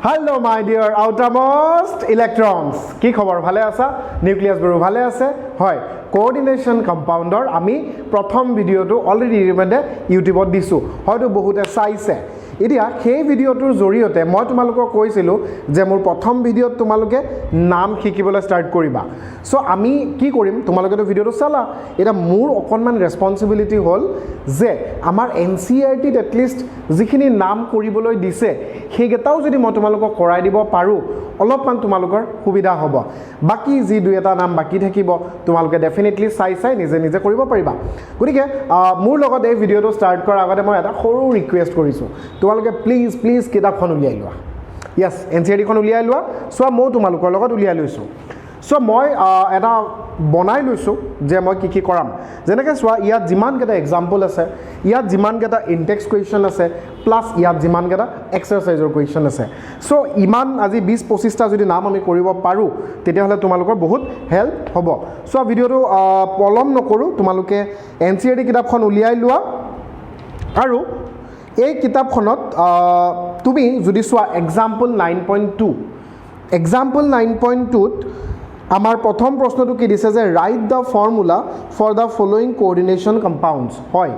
Hello my dear outermost electrons. কি খবৰ ভালে আছা নিউক্লিয়াছ বোৰ ভালে আছে হয় কোঅৰ্ডিনেশন কম্পাউন্ডৰ আমি প্ৰথম ভিডিওটো অলৰেডি ৰিমেন্ডে ইউটিউবত দিছো হয়তো বহুতে চাইছে এতিয়া সেই ভিডিওটোৰ জৰিয়তে মই তোমালোকক কৈছিলো যে মোৰ প্ৰথম ভিডিওত তোমালোকে নাম শিকিবলৈ ষ্টাৰ্ট কৰিবা সো আমি কি কৰিম তোমালোকেটো ভিডিওটো চালা এটা মোৰ অকনমান ৰেসপন্সিবিলিটি হল যে আমাৰ এনসিআৰটি এট লিষ্ট যিখিনি নাম কৰিবলৈ দিছে সেইগেটাও যদি মই তোমালোকক কৰাই দিব পাৰো অলপমান তোমালোকৰ সুবিধা হ'ব বাকি যি দুই এটা নাম বাকি থাকিব তোমালোকে ডেফিনেটলি চাই নিজে নিজে কৰিব পাৰিবা গতিকে মোৰ লগত এই ভিডিওটো ষ্টাৰ্ট কৰাৰ আগতে মই এটা সৰু ৰিকুৱেষ্ট কৰিছো তোমালোকে প্লিজ কিতাপখন উলিয়াই লোৱা यस এনসিআৰটি খন উলিয়াই লোৱা সো মই তোমালোকৰ লগত উলিয়াই লৈছো সো মই এটা বনাই লৈছো যে মই কি কৰাম যেনেকৈ সোৱা ইয়াত যিমান কেটা এক্সাম্পল আছে ইয়াত যিমান কেটা ইনটেক্স কোৱেশ্চন আছে প্লাস ইয়াত যিমান কেটা এক্সাৰসাইজৰ কোৱেশ্চন আছে সো ইমান আজি 20-25 টা যদি নাম আমি কৰিব পাৰো তেতিয়া হলে তোমালোকৰ বহুত হেল্প হ'ব সো ভিডিওটো পলম নকৰো তোমালোকে এনসিআৰটি কিতাপখন উলিয়াই লোৱা আৰু এই কিতাপখনত তুমি যদি সোৱা এক্সাম্পল 9.2 এক্সাম্পল 9.2 আমাৰ প্ৰথম প্ৰশ্নটো কি দিছে যে write the formula for the following coordination compounds হয়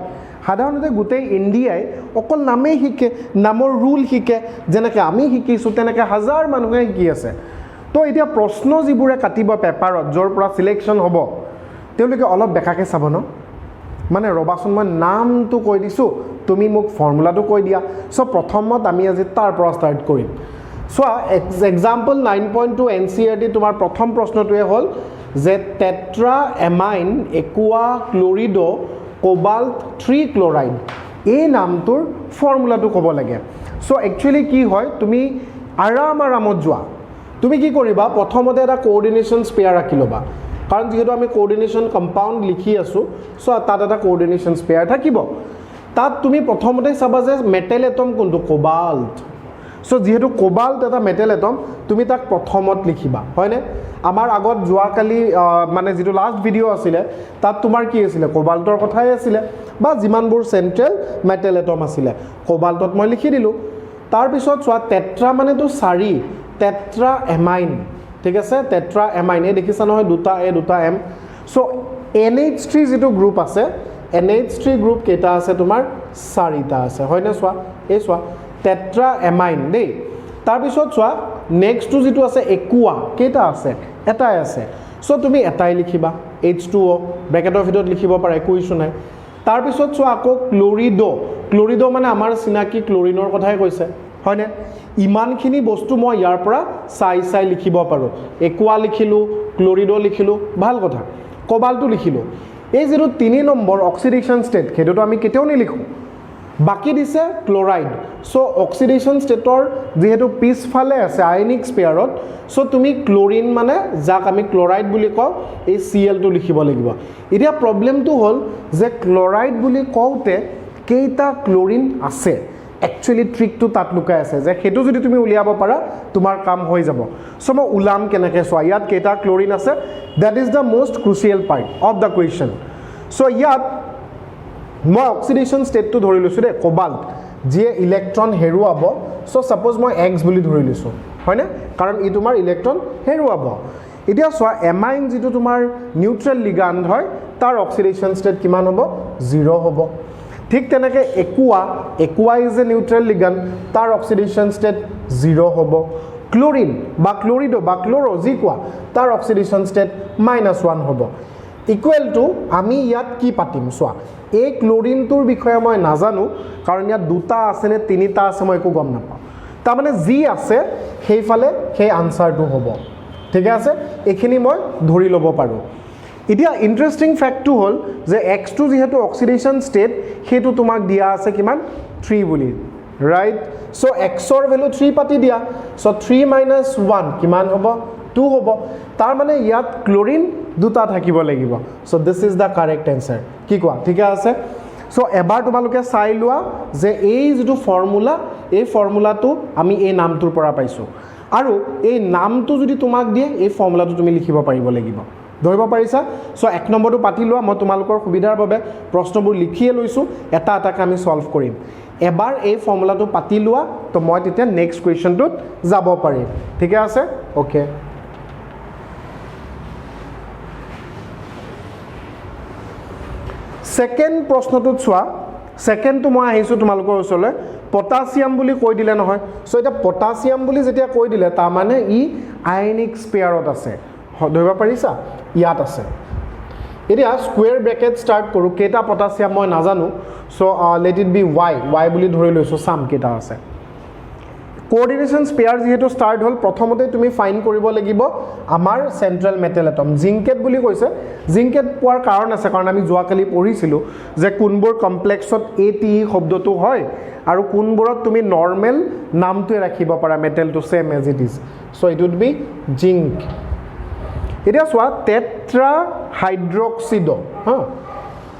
সাধাৰণতে গোটেই ইণ্ডিয়াই অকল নামেই শিকে নামৰ ৰুল শিকে যেনেকৈ আমি শিকিছো তেনেকৈ হাজাৰ মানুহে শিকি আছে তো এতিয়া প্ৰশ্ন যিবোৰে কাটিব পেপাৰত যৰ পৰা সিলেকশন হ'ব তেওঁলোকে অলপ বেকাকে চাব ন মানে ৰবাচোন মই নামটো কৈ দিছো তুমি মোক ফৰ্মুলাটো কৈ দিয়া সো প্ৰথমত আমি আজি তাৰ পৰা ষ্টাৰ্ট কৰিম সো এক্সাম্পল 9.2 এনসিআৰটি তোমাৰ প্ৰথম প্ৰশ্নটোৱে হ'ল যে tetra ammine aqua chlorido cobalt 3 chloride এই নামটোৰ ফৰ্মুলাটো ক'ব লাগে সো একচুয়ালি কি হয় তুমি আৰামত যোৱা তুমি কি কৰিবা প্ৰথমতে এটা কোঅৰ্ডিনেশন স্পেয়াৰ ৰাখি লবা কাৰণ যেহেতু আমি কোঅৰ্ডিনেশন কম্পাউণ্ড লিখি আছো সো তাত এটা কোঅৰ্ডিনেশন স্পেয়াৰ থাকিব তাত তুমি প্ৰথমতে চাবা যে মেটেল এটম কোনটো কোবাল্ট সো যেহেতু কোবাল্ট এটা মেটেল এটম তুমি তাক প্ৰথমত লিখিবা হয়নে আমাৰ আগত যোৱাকালি মানে যেটো লাষ্ট ভিডিও আছিল তাত তোমাৰ কি আছিল কোবাল্টৰ কথাই আছিল বা যিমানবোৰ সেন্ট্ৰেল মেটেল এটম আছিল কোবাল্টত মই লিখি দিলো তাৰ পিছত সোৱা টেট্ৰা মানে তো 4 টেট্ৰা এমাইন ঠিক আছে টেট্ৰা এমাইন এই দেখিছা নহয় দুটা এ দুটা এম সো NH3 যেটো গ্ৰুপ আছে NH3 গ্ৰুপ কেটা আছে তোমাৰ 4টা আছে হয়নে সোৱা এই সোৱা টেট্ৰা এমাইন দেই তাৰ পিছত সোৱা নেক্সটটো যেটো আছে একুয়া কেটা আছে এটাই আছে সো তুমি এটাই লিখিবা H2O ব্ৰেকেটৰ ভিতৰত লিখিব পাৰা একো ইছু নাই তাৰ পিছত সোৱা আকৌ ক্লোৰিডো মানে আমাৰ চিনাকি ক্লোৰিনৰ কথাই কৈছে হয়নে ইমানখিনি বস্তু মই ইয়াৰ পৰা চাই লিখিব পাৰো একুয়া লিখিলো ক্লোৰিডো লিখিলো ভাল কথা কোবাল্টটো লিখিলো এই যেটো 3 নম্বৰ অক্সিডেশন ষ্টেট হেতুটো আমি কেতিয়াও নিলিখো বাকি দিছে ক্লোৰাইড সো অক্সিডেশন ষ্টেটৰ যেহেতু পিছফালে আছে আয়নিক স্পেয়াৰত সো তুমি ক্লোৰিন মানে যাক আমি ক্লোৰাইড বুলি কওঁ এই Cl টো লিখিব লাগিব এতিয়া প্ৰবলেমটো হ'ল যে ক্লোৰাইড বুলি কওঁতে কেইটা ক্লোৰিন আছে একচুয়ালি ট্ৰিকটো তাত লুকাই আছে যে হেতু যদি তুমি উলিয়াব পাৰা তোমাৰ কাম হৈ যাব সো মই উলাম কেনেকে সোৱা ইয়াত কেইটা ক্লোৰিন আছে that is the most crucial part of the question so ইয়াত মই অক্সিডেশন ষ্টেটটো ধৰি লৈছো দে কোবাল্ট যে ইলেক্ট্ৰন হেৰুৱাব সো সাপোজ মই X বুলি ধৰি লৈছো হয়নে কাৰণ ই তোমাৰ ইলেক্ট্ৰন হেৰুৱাব এতিয়া সোৱা এমাইন যেটো তোমাৰ নিউট্ৰেল লিগাণ্ড হয় তাৰ অক্সিডেশন ষ্টেট কিমান হ'ব 0 হ'ব ঠিক তেনেকে Aqua is a neutral ligand তাৰ অক্সিডেশন ষ্টেট 0 হ'ব ক্লোৰিন বা ক্লোৰিডো বা ক্লোৰো যি কোৱা তাৰ অক্সিডেশন ষ্টেট -1 হ'ব ইকুৱেল টু আমি ইয়াত কি পাতিম সোৱা এই ক্লোৰিনটোৰ বিষয়ে মই নাজানো কাৰণ ইয়াত দুটা আছে নে তিনিটা আছে মই একো গম নাপাওঁ তাৰ মানে যি আছে সেইফালে সেই আনসাৰটো হ'ব ঠিক আছে এখিনি মই ধৰি ল'ব পাৰো এতিয়া ইন্টাৰেষ্টিং ফ্যাক্টটো হ'ল যে X2 যেহেতু অক্সিডেশন ষ্টেট হেতু তোমাক দিয়া আছে কিমান 3 বুলি ৰাইট সো X ৰ ভ্যালু 3 পাতি দিয়া সো 3 - 1 কিমান হ'ব 2 হ'ব তাৰ মানে ইয়াত ক্লোৰিন দুটা থাকিব লাগিব so this is da correct answer কি কোৱা ঠিক আছে সো এবাৰ তোমালোকে চাই লোৱা যে এই যেটো ফৰ্মুলা এই ফৰ্মুলাটো আমি এই নামটোৰ পৰা পাইছো আৰু এই নামটো যদি তোমাক দিয়ে এই ফৰ্মুলাটো তুমি লিখিব পাৰিব লাগিব ধৰিব পাৰিছা সো 1 নম্বৰটো পাতি লোৱা মই তোমালোকৰ সুবিধাৰ বাবে প্ৰশ্নবোৰ লিখিয়ে লৈছো এটা এটাকৈ আমি সলভ কৰিম এবাৰ এই ফৰ্মুলাটো পাতি লোৱা তো মই তেতিয়া নেক্সট কুৱেশ্যনটোত যাব পাৰিম ঠিকে আছে ওকে সেকেন্ড প্ৰশ্নটোত চোৱা সেকেন্ডটো মই আহিছো তোমালোকৰ ওচৰলৈ পটাছিয়াম বুলি কৈ দিলে নহয় সো এটা পটাছিয়াম বুলি যেতিয়া কৈ দিলে তাৰ মানে ই আয়নিক স্পেয়াৰত আছে ধৰিব পাৰিছা ইয়াত আছে এতিয়া স্কয়াৰ ব্ৰেকেট স্টাৰ্ট কৰো কেটা পটাছিয়াম মই নাজানো so let it be y বুলি ধৰি লৈছো সাম কেটা আছে কোঅৰ্ডিনেশন স্পেয়াৰ যেহেতু স্টাৰ্ট হল প্ৰথমতে তুমি ফাইন কৰিব লাগিব আমাৰ সেন্ট্ৰাল মেটেল এটম জিংকেট বুলি কৈছে জিংকেট পোৱাৰ কাৰণ আছে কাৰণ আমি যোৱাকালি পঢ়িছিলো যে কোনবোৰ কমপ্লেক্সত ATE শব্দটো হয় আৰু কোনবোৰত তুমি নৰ্মেল নামটো ৰাখিব পাৰা মেটেলটো same as it is so it would be zinc এতিয়া চোৱা টেট্ৰা হাইড্ৰক্সিড হা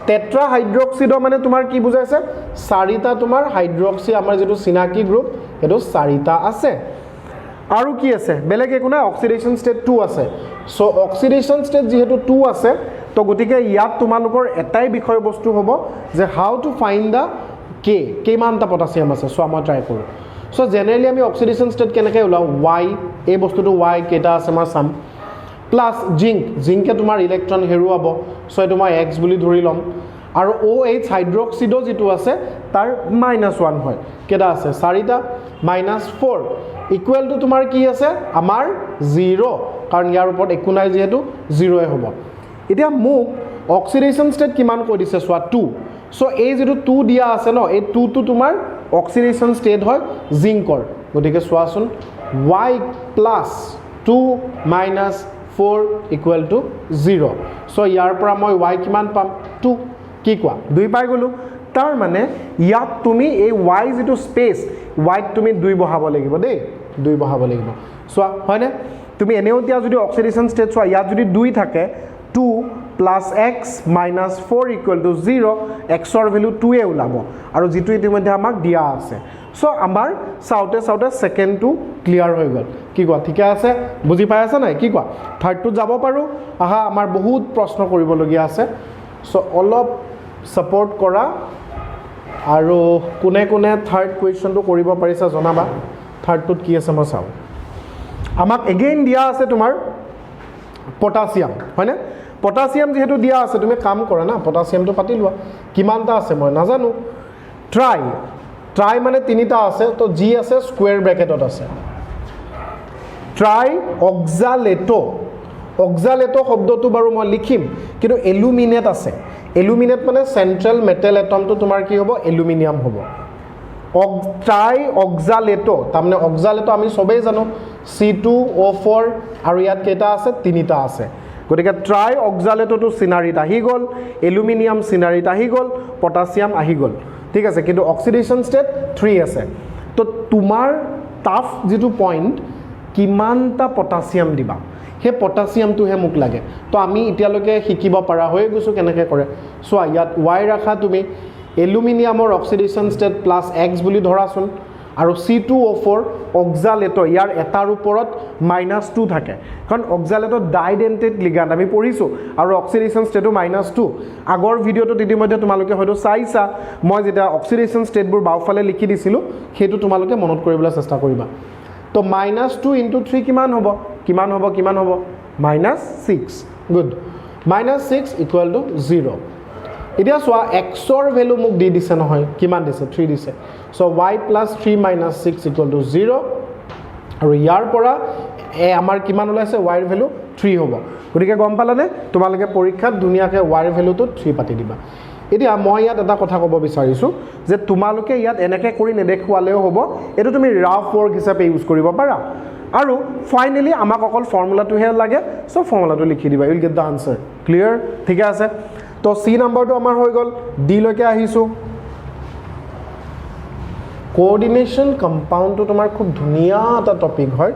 টেট্ৰা হাইড্ৰক্সিড মানে তোমাৰ কি বুজাইছে চাৰিটা তোমাৰ হাইড্ৰক্সি আমাৰ যেটো চিনাকি গ্ৰুপ এটো চাৰিটা আছে আৰু কি আছে বেলেগ একো না অক্সিডেশন ষ্টেট 2 আছে সো অক্সিডেশন ষ্টেট যেহেতু 2 আছে তো গতিকে ইয়াত তোমালোকৰ এটাই বিষয় বস্তু হ'ব যে হাউ টু ফাইন্ড দা কেইমানটা পটাছিয়াম আছে সো আমাৰ ট্ৰাই কৰো সো জেনাৰেলি আমি অক্সিডেশন ষ্টেট কেনেকৈ উলাও y এই বস্তুটো y কেটা আছে আমাৰ সাম প্লাস জিংকে তোমাৰ ইলেক্ট্ৰন হেৰুৱাব সো এটো মই x বুলি ধৰি লম আৰু OH হাইড্ৰক্সিডো যেটো আছে তাৰ -1 হয় কেটা আছে চাৰিটা -4 ইকুৱেল টু তোমাৰ কি আছে আমাৰ 0 কাৰণ ইয়াৰ ওপৰত একো নাই যেহেতু 0 এ হ'ব এতিয়া মোক অক্সিডেশন ষ্টেট কিমান কৈ দিছে সোৱা 2 সো এই যেটো 2 দিয়া আছে ন এই 2 টো তোমাৰ অক্সিডেশন ষ্টেট হয় জিংকৰ গতিকে সোৱাচোন y + 2 - 4 equal to 0 so ইয়াৰ পৰা মই y কিমান পাম 2 কি কোৱা 2 পাই গলো তাৰ মানে ইয়াত তুমি এই y যেটো স্পেস y তুমি 2 বহাব লাগিব দেই 2 বহাব লাগিব সোৱা হয়নে তুমি এনেও এতিয়া যদি অক্সিডেশন ষ্টেট সোৱা ইয়াত যদি 2 থাকে 2 + x - 4 equal to 0 x ৰ ভ্যালু 2 এ ওলাব আৰু যেটো ইতিমধ্যে আমাক দিয়া আছে সো আমাৰ সাউতে সেকেন্ড টু ক্লিয়াৰ হৈ গল কি কোৱা ঠিক আছে বুজি পাই আছা নাই কি কোৱা থাৰ্ড টু যাব পাৰো আহা আমাৰ বহুত প্ৰশ্ন কৰিব লগিয়া আছে সো অলপ সাপোৰ্ট কৰা আৰু কোনে কোনে থাৰ্ড কোৱেশ্চনটো কৰিব পাৰিছা জনাবা থাৰ্ড টুত কি আছে মই চাও আমাক এগেইন দিয়া আছে তোমাৰ পটাছিয়াম হয়নে পটাছিয়াম যেহেতু দিয়া আছে তুমি কাম কৰা না পটাছিয়ামটো পাতি লোৱা কিমানটা আছে মই নাজানো ট্রাই মানে তিনিটা আছে তো জি আছে স্কয়ার ব্র্যাকেটত আছে ট্রাই অক্সালেটো শব্দটো বাৰু মই লিখিম কিন্তু এলুমিনেট আছে এলুমিনেট মানে সেন্ট্ৰাল মেটেল এটমটো তোমাৰ কি হ'ব এলুমিনিয়াম হ'ব ট্ৰাই অক্সালেটো তাৰমানে অক্সালেটো আমি সবেই জানো C2O4 আৰু ইয়াত কেটা আছে তিনিটা আছে গতিকে ট্ৰাই অক্সালেটোটো সিনাৰিত আহি গল এলুমিনিয়াম সিনাৰিত আহি গল পটাছিয়াম আহি গল ঠিক আছে কিন্তু অক্সিডেশন ষ্টেট 3 আছে তো তোমাৰ টাফ যেটো পয়েন্ট কিমানটা পটাছিয়াম দিবা হে পটাছিয়ামটো হে মুক লাগে তো আমি ইতিয়ালৈকে শিকিব পাৰা হৈ গৈছো কেনেকৈ কৰে সোৱা ইয়াত y ৰাখা তুমি এলুমিনিয়ামৰ অক্সিডেশন ষ্টেট + x বুলি ধৰাচোন আৰু C2O4 অক্সালেটো ইয়াৰ এটাৰ ওপৰত -2 থাকে কাৰণ অক্সালেটো ডাইডেন্টেড লিগ্যান্ড আমি পঢ়িছো আৰু অক্সিডেশন ষ্টেটো -2 আগৰ ভিডিওটো ইতিমধ্যে তোমালোকে হয়তো চাইছা মই যেটা অক্সিডেশন ষ্টেটবোৰ বাওফালে লিখি দিছিলো হেতু তোমালোকে মনত কৰিবলৈ চেষ্টা কৰিবা তো -2 * 3 কিমান হ'ব -6 গুড -6 = 0 এতিয়া সোৱা x ৰ ভ্যালু মোক দি দিছে নহয় কিমান দিছে 3 দিছে সো y + 3 - 6 = 0 আৰু ইয়াৰ পৰা আমাৰ কিমান ওলাইছে y ৰ ভ্যালু 3 হ'ব গতিকে গম পালানে তোমালোকে পৰীক্ষাত ধুনিয়াকে y ৰ ভ্যালুটো 3 পাতি দিবা এতিয়া মই ইয়াত এটা কথা ক'ব বিচাৰিছো যে তোমালোকে ইয়াত এনেকৈ কৰি নেদেখুৱালেও হ'ব এটো তুমি ৰাফ ৱৰ্ক হিচাপে ইউজ কৰিব পাৰা আৰু ফাইনালি আমাক অকল ফৰ্মুলাটোহে লাগে সো ফৰ্মুলাটো লিখি দিবা you will get the answer clear ঠিক আছে তো সি নাম্বাৰটো আমাৰ হৈ গল ডি লৈকে আহিছো কোঅৰ্ডিনেশন কম্পাউণ্ডটো তোমাৰ খুব ধুনিয়া এটা টপিক হয়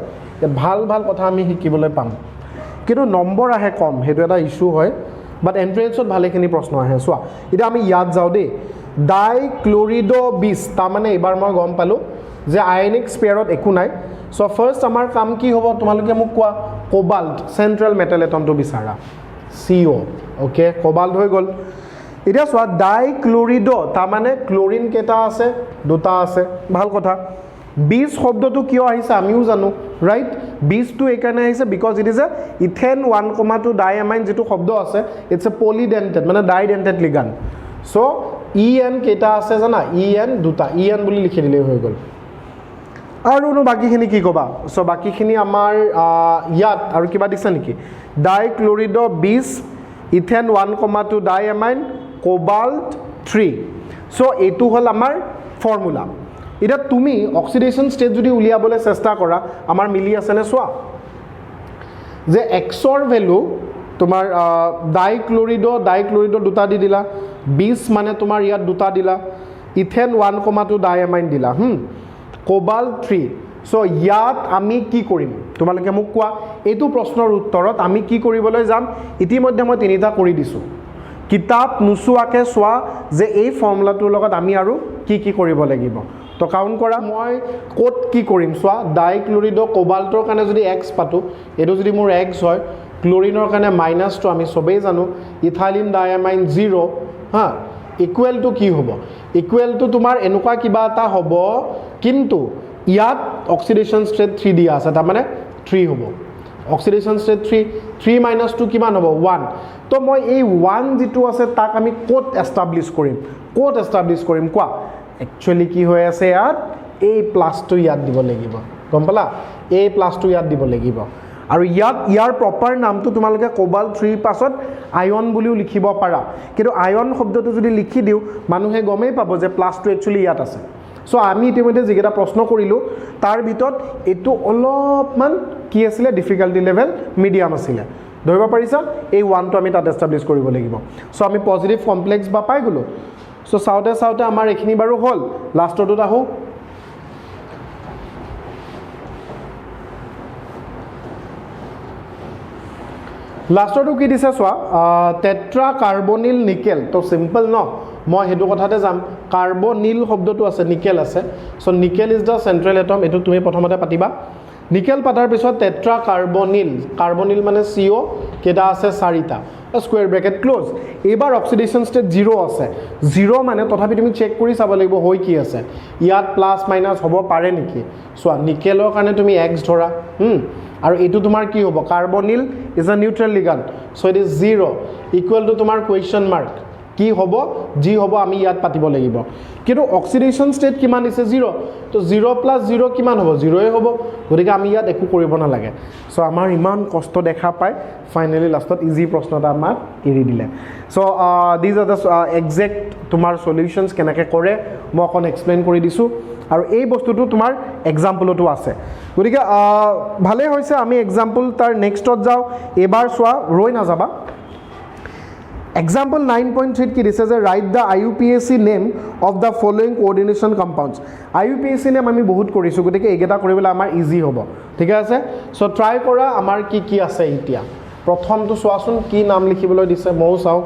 ভাল কথা আমি শিকিবলৈ পাম কিন্তু নম্বৰ আহে কম হেতু এটা ইস্যু হয় বাট এন্ট্ৰেন্সত ভালেখিনি প্ৰশ্ন আহে সোৱা এতিয়া আমি ইয়াত যাও দেই ডাইক্লোৰিডো 20 তাৰ মানে এবাৰ মই গম পালো যে আয়নিক স্পেয়াৰত একো নাই সো ফাৰ্স্ট আমাৰ কাম কি হ'ব তোমালোকে মোক কোৱা কোবাল্ট সেন্ট্ৰাল মেটেল এটমটো বিচাৰা CO ওকে কোবাল্ট হৈ গল এতিয়া চোৱা ডাইক্লৰিড তাৰমানে ক্লৰিন কেইটা আছে দুটা আছে ভাল কথা বিজ শব্দটো কিয় আহিছে আমিও জানো ৰাইট বিজটো এইকাৰণে আহিছে বিকজ ইট ইজ এ ইথেন 1,2 ডাইএমাইন যেটো শব্দ আছে ইটস এ পলিডেন্টেড মানে ডাইডেন্টেড লিগান সো ইএন কেইটা আছে জানা ইএন দুটা ইএন বুলি লিখি দিলে হৈ গ'ল আৰু বাকিখিনি কি ক'বা সো বাকিখিনি আমাৰ ইয়াত আৰু কিবা দিছে নেকি ডাইক্লৰিড বিজ ইথেন 1,2 ডাইএমাইন কোবাল্ট 3 সো এইটো হ'ল আমাৰ ফৰ্মুলা এটা তুমি অক্সিডেশন স্টেট যদি উলিয়াবলৈ চেষ্টা কৰা আমাৰ মিলি আছে নে চোৱা যে এক্সৰ ভ্যালু তোমাৰ ডাইক্লৰিড দুটা দি দিলা 20 মানে তোমাৰ ইয়াত দুটা দিলা ইথেন 1,2 ডাইএমাইন দিলা কোবাল্ট 3 সো ইয়াত আমি কি কৰিম তোমালোকে মোক কোৱা এইটো প্ৰশ্নৰ উত্তৰত আমি কি কৰিবলৈ যাম ইতিমধ্যে মই তিনিটা কৰি দিছো কিতাপ নুচুৱাকে চোৱা যে এই ফৰ্মুলাটোৰ লগত আমি আৰু কি কৰিব লাগিব তো কাউন্ট কৰা মই কোট কি কৰিম চোৱা ডাইক্লৰিড কোবাল্টৰ কাৰণে যদি x পাতো এটো যদি মোৰ x হয় ক্লোৰিনৰ কাৰণে মাইনাস তো আমি সবেই জানো ইথাইলিন ডাইএমাইন 0 হা ইকুৱেল টু কি হ'ব ইকুৱেল টু তোমাৰ এনেকুৱা কিবা এটা হ'ব কিন্তু ইয়াত অক্সিডেশন ষ্টেট 3 দিয়া আছে তাৰ মানে 3 হ'ব অক্সিডেশন ষ্টেট 3 minus 2 কিমান হ'ব 1 তো মই এই 1 যেটো আছে তাক আমি কোট এস্টাবলিশ কৰিম কোৱা একচুয়ালি কি হৈ আছে ইয়াত a প্লাস টো ইয়াত দিব লাগিব গম পালা a প্লাস টো ইয়াত দিব লাগিব আৰু ইয়াৰ প্ৰপাৰ নামটো তোমালোকে কোবাল্ট 3 পাছত আয়ন বুলিও লিখিব পাৰা কিন্তু আয়ন শব্দটো যদি লিখি দিও মানুহে গমেই পাব যে প্লাস টো একচুয়ালি ইয়াত আছে সো আমি ইতিমধ্যে যিকেইটা প্ৰশ্ন কৰিলো তাৰ ভিতৰত এটো অলপমান কি আছিল ডিফিকাল্টি লেভেল মিডিয়াম আছিল ধৰিব পাৰিছা এই 1 টো আমি তাত এস্টাবলিশ কৰিব লাগিব সো আমি পজিটিভ কমপ্লেক্স বা পাই গলো সো সাউতে আমাৰ এখিনি বাৰু হল লাষ্টটোত আহো লাষ্টটো কি দিছে চোৱা টেট্ৰা কাৰ্বনিল নিকেল তো সিম্পল ন মই হেতু কথাতে যাম কাৰ্বনিল শব্দটো আছে নিকেল আছে so nickel is the central atom এটো তুমি প্ৰথমতে পাতিবা নিকেল পাতাৰ পিছত টেট্ৰা কাৰ্বনিল মানে CO কেটা আছে 4টা স্কয়াৰ ব্ৰেকেট ক্লোজ এবাৰ অক্সিডেশন ষ্টেট 0 আছে 0 মানে তথাপি তুমি চেক কৰি চাব লাগিব হৈ কি আছে ইয়াত প্লাস মাইনাস হ'ব পাৰে নেকি সোৱা নিকেলৰ কাৰণে তুমি x ধৰা আৰু এটো তোমাৰ কি হ'ব carbonyl is a neutral ligand so it is 0 equal to তোমাৰ কোৱেশ্চন মাৰ্ক কি হ'ব জি হ'ব আমি ইয়াত পাতিব লাগিব কিন্তু অক্সিডেশন ষ্টেট কিমান দিছে 0 তো 0 + 0 কিমান হ'ব 0 এ হ'ব গতিকে আমি ইয়াত একো কৰিব না লাগে সো আমাৰ ইমান কষ্ট দেখা পায় ফাইনালি লাষ্টত ইজি প্ৰশ্নটা আমাক এৰি দিলে so this are the exact তোমাৰ সলিউশনস কেনেকৈ কৰে মই অকন এক্সপ্লেইন কৰি দিছো আৰু এই বস্তুটো তোমাৰ এক্সাম্পলটো আছে গতিকে ভালে হৈছে আমি এক্সাম্পল তাৰ নেক্সটত যাও এবাৰ চোৱা ৰৈ না যাবা Example 9.3 কি দিছে যে write the IUPAC name of the following coordination compounds IUPAC name আমি বহুত কৰিছো গতিকে এইকেইটা কৰিবলৈ আমাৰ ইজি হ'ব ঠিক আছে সো ট্ৰাই কৰা আমাৰ কি আছে এতিয়া প্ৰথমটো চোৱাচোন কি নাম লিখিবলৈ দিছে মও চাও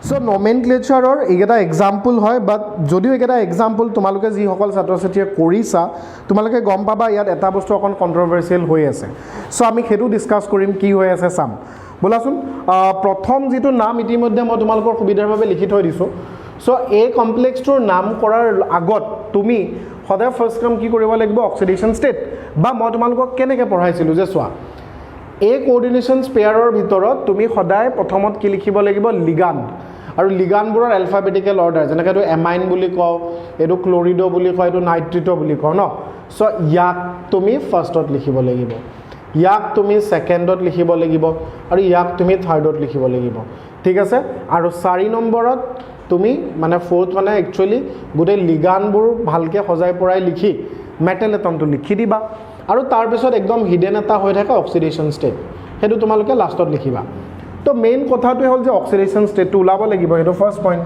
সো নমেনক্লেচাৰৰ এইকেইটা এক্সাম্পল হয় বাট যদিও এইকেইটা এক্সাম্পল তোমালোকে যি সকল ছাত্ৰ ছাত্ৰীয়ে কৰিছা তোমালোকে গম পাবা ইয়াত এটা বস্তু অকন কন্ট্ৰভাৰ্চিয়েল হৈ আছে সো আমি হেতু ডিসকাস কৰিম কি হৈ আছে চাম বলাচোন প্ৰথম যেটো নাম ইতিমধ্যে মই তোমালোকৰ সুবিধাৰ বাবে লিখি থৈ দিছো সো এই কমপ্লেক্সটোৰ নাম কৰাৰ আগত তুমি সদায় ফাৰ্স্ট কাম কি কৰিব লাগিব অক্সিডেশন ষ্টেট বা মই তোমালোকক কেনেকৈ পঢ়াইছিলো যে চোৱা এই কোঅৰ্ডিনেশনস পেয়াৰৰ ভিতৰত তুমি সদায় প্ৰথমত কি লিখিব লাগিব লিগান আৰু লিগানবোৰৰ এলফাবেটিক্যাল অৰ্ডাৰ যেনেকৈ এটো এমাইন বুলি কও এটো ক্লোৰিড বুলি কয় এটো নাইট্ৰিট বুলি কও ন সো ইয়াক তুমি ফাৰ্স্টত লিখিব লাগিব ইয়াক তুমি সেকেন্ডত লিখিব লাগিব আৰু ইয়াক তুমি থাৰ্ডত লিখিব লাগিব ঠিক আছে আৰু 4 নম্বৰত তুমি মানে ফোৰ্থ মানে একচুয়ালি গুটে লিগানবোৰ ভালকে সজাই পৰাই লিখি মেটেল এটমটো লিখি দিবা আৰু তাৰ পিছত একদম হিডেন এটা হৈ থাকে অক্সিডেশন ষ্টেট হেতু তোমালোকে লাষ্টত লিখিবা তো মেইন কথাটো হ'ল যে অক্সিডেশন ষ্টেটটো উলাব লাগিব হেতু ফাৰ্স্ট পইণ্ট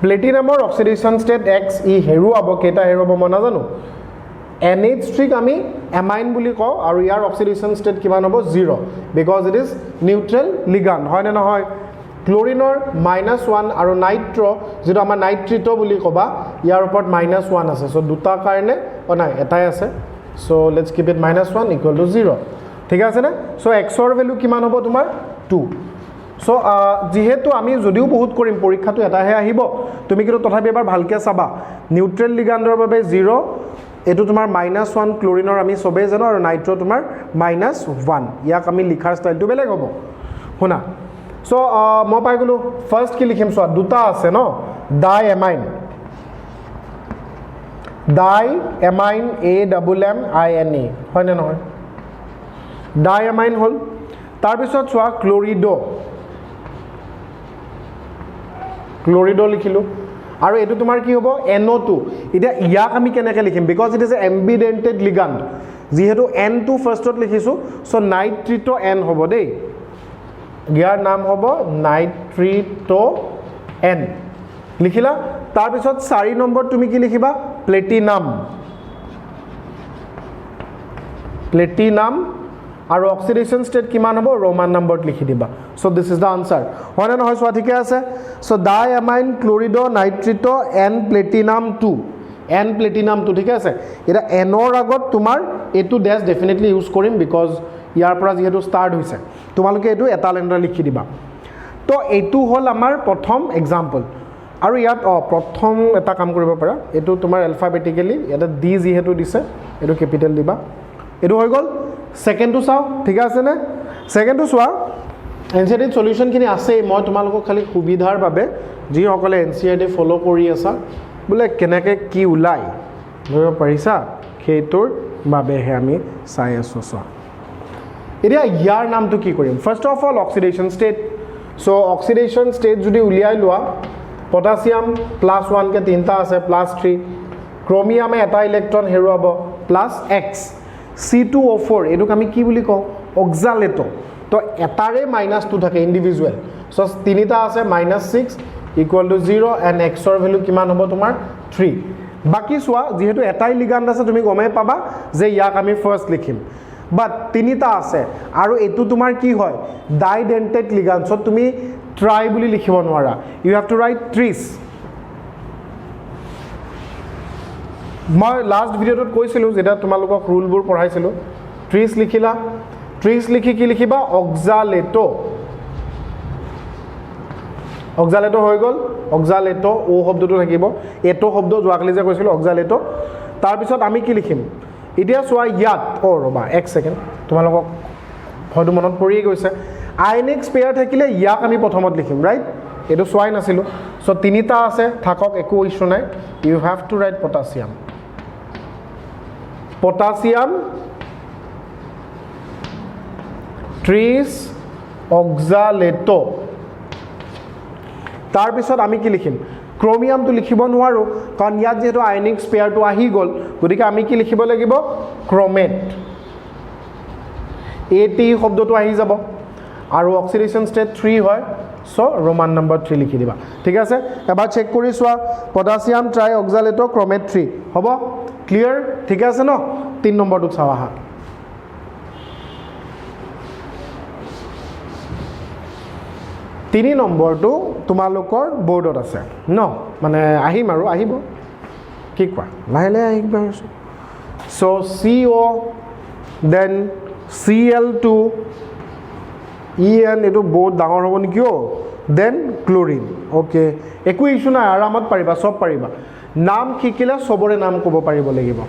প্লেটিনামৰ অক্সিডেশন ষ্টেট x ই হেৰুৱাব কেটা হেৰুৱাব মই নাজানো NH3 আমি amine বুলি কও আৰু ইয়াৰ অক্সিডেশন ষ্টেট কিমান হ'ব 0 because it is neutral ligand হয় না নহয় ক্লোৰিনৰ -1 আৰু নাইট্ৰো যেটো আমাৰ নাইট্ৰিটো বুলি কবা ইয়াৰ ওপৰত -1 আছে সো দুটা কাৰণে নাই এটাই আছে সো লেটস কিপ ইট -1 = 0 ঠিক আছে না সো x ৰ ভ্যালু কিমান হ'ব তোমাৰ 2 সো যেহেতু আমি যদিও বহুত কৰিম পৰীক্ষাটো এটাহে আহিব তুমি কিন্তু তথাপি এবাৰ ভালকৈ চাবা নিউট্ৰেল লিগাণ্ডৰ বাবে 0 এটো তোমাৰ -1 ক্লোৰিনৰ আমি সবেই জানো আৰু নাইট্ৰো তোমাৰ -1 ইয়াক আমি লিখাৰ ষ্টাইলটো বেলেগ হ'ব শুনা সো মই পাই গলো ফাৰ্স্ট কি লিখিম চোৱা দুটা আছে ন ডাই এমাইন AMMINE হয় নে নহয় ডাই এমাইন হল তাৰ পিছত চোৱা ক্লোৰিডো লিখিলো আৰু এটো তোমাৰ কি হ'ব NO2 এটা ইয়াক আমি কেনেকৈ লিখিম because it is a ambidentate ligand যেহেতু N2 ফাৰ্স্টত লিখিছো সো নাইট্ৰিটো N হ'ব দেই ইয়াৰ নাম হ'ব নাইট্ৰিটো N লিখিলা তাৰ পিছত 4 নম্বৰ তুমি কি লিখিবা প্লেটিনাম আৰু অক্সিডেশন ষ্টেট কিমান হ'ব ৰোমান নম্বৰত লিখি দিবা so this is the answer হয় না নহয় সোৱা ঠিকে আছে সো ডাইএমাইন ক্লোৰিডো নাইট্ৰিটো N প্লেটিনাম 2 ঠিক আছে এটা এনৰ আগত তোমাৰ এটো ড্যাশ ডেফিনেটলি ইউজ কৰিম বিকজ ইয়াৰ পৰা যেহেতু স্টাৰ্ট হৈছে তোমালোকে এটো এটা লাইনত লিখি দিবা তো এটো হল আমাৰ প্ৰথম এক্সাম্পল আৰু ইয়াত প্ৰথম এটা কাম কৰিব পাৰা এটো তোমাৰ এলফাবেটিক্যালি এটা ডি যেহেতু দিছে এটো ক্যাপিটাল দিবা এটো হৈ গল সেকেন্ডটো চাও ঠিক আছে নে সেকেন্ডটো চোৱা এনসিআৰটি সলিউশন খিনি আছে মই তোমালোকক খালি সুবিধাৰ বাবে যি সকলে এনসিআৰটি ফলো কৰি আছা বলে কেনেকৈ কি উলাই ধৰিব পাৰিছা সেইটোৰ বাবেহে আমি চাই আছো চোৱা এতিয়া ইয়াৰ নামটো কি কৰিম first of all oxidation state so oxidation state যদি উলিয়াই লোৱা পটাছিয়াম +1 কে তিনটা আছে +3 ক্ৰোমিয়ামে এটা ইলেক্ট্ৰন হেৰুৱাব +X C2O4 এটোক আমি কি বুলি কওঁ অক্সালেটো তো এটাৰে -2 থাকে ইন্ডিভিজুৱেল সো তিনিটা আছে -6 = 0 এন্ড X ৰ ভ্যালু কিমান হ'ব তোমাৰ 3 বাকি সোৱা যেহেতু এটাই লিগাণ্ড আছে তুমি গমে পাবা যে ইয়াক আমি ফাৰ্স্ট লিখিম বাট তিনিটা আছে আৰু এটো তোমাৰ কি হয় ডাইডেন্টেড লিগাণ্ড সো তুমি ট্ৰাই বুলি লিখিব নোৱাৰা ইউ হ্যাভ টু ৰাইট ট্ৰিস মই লাস্ট ভিডিওত কৈছিলো যেটা তোমালোকক ৰুলবোৰ পঢ়াইছিলো ট্রিস লিখিলা ট্রিস লিখি কি লিখিবা অক্সালেটো হৈ গল অক্সালেটো ও শব্দটো থাকিব এটো শব্দ যোৱাকালি যে কৈছিলো অক্সালেটো তাৰ পিছত আমি কি লিখিম এতিয়া সোৱা ইয়াত ৰবা এক সেকেন্ড তোমালোকক হয়তো মনত পৰি গৈছে আয়নিক স্পেয়াৰ থাকিলে ইয়াক আমি প্ৰথমত লিখিম ৰাইট এটো সোৱাই নাছিলো সো তিনিটা আছে থাকক একো ইস্যু নাই you have to write potassium tris oxalato তাৰ পিছত আমি কি লিখিম ক্ৰোমিয়ামটো লিখিব নোৱাৰো কাৰণ ইয়াত যেহেতু আয়নিক স্পেয়াৰটো আহি গল গতিকে আমি কি লিখিব লাগিব ক্ৰোমেট AT শব্দটো আহি যাব আৰু অক্সিডেশন ষ্টেট 3 হয় সো ৰোমান নম্বৰ 3 লিখি দিবা ঠিক আছে এবাৰ চেক কৰি চোৱা পটাছিয়াম ট্ৰাই অক্সালেটো ক্ৰোমেট 3 হ'ব ক্লিয়াৰ ঠিক আছে ন 3 নম্বৰটো চাওয়া হা 3 নম্বৰটো তোমালোকৰ বোৰ্ডত আছে ন মানে আহিম আৰু আহিব কি কোৱা লাহে আহিব so CO then Cl2 En এটো বহুত ডাঙৰ হ'ব নেকিও দেন ক্লোৰিন ওকে একো ইস্যু নাই আৰামত পাৰিবা সব পাৰিবা নাম শিকিলে সবৰে নাম ক'ব পাৰিব লাগিব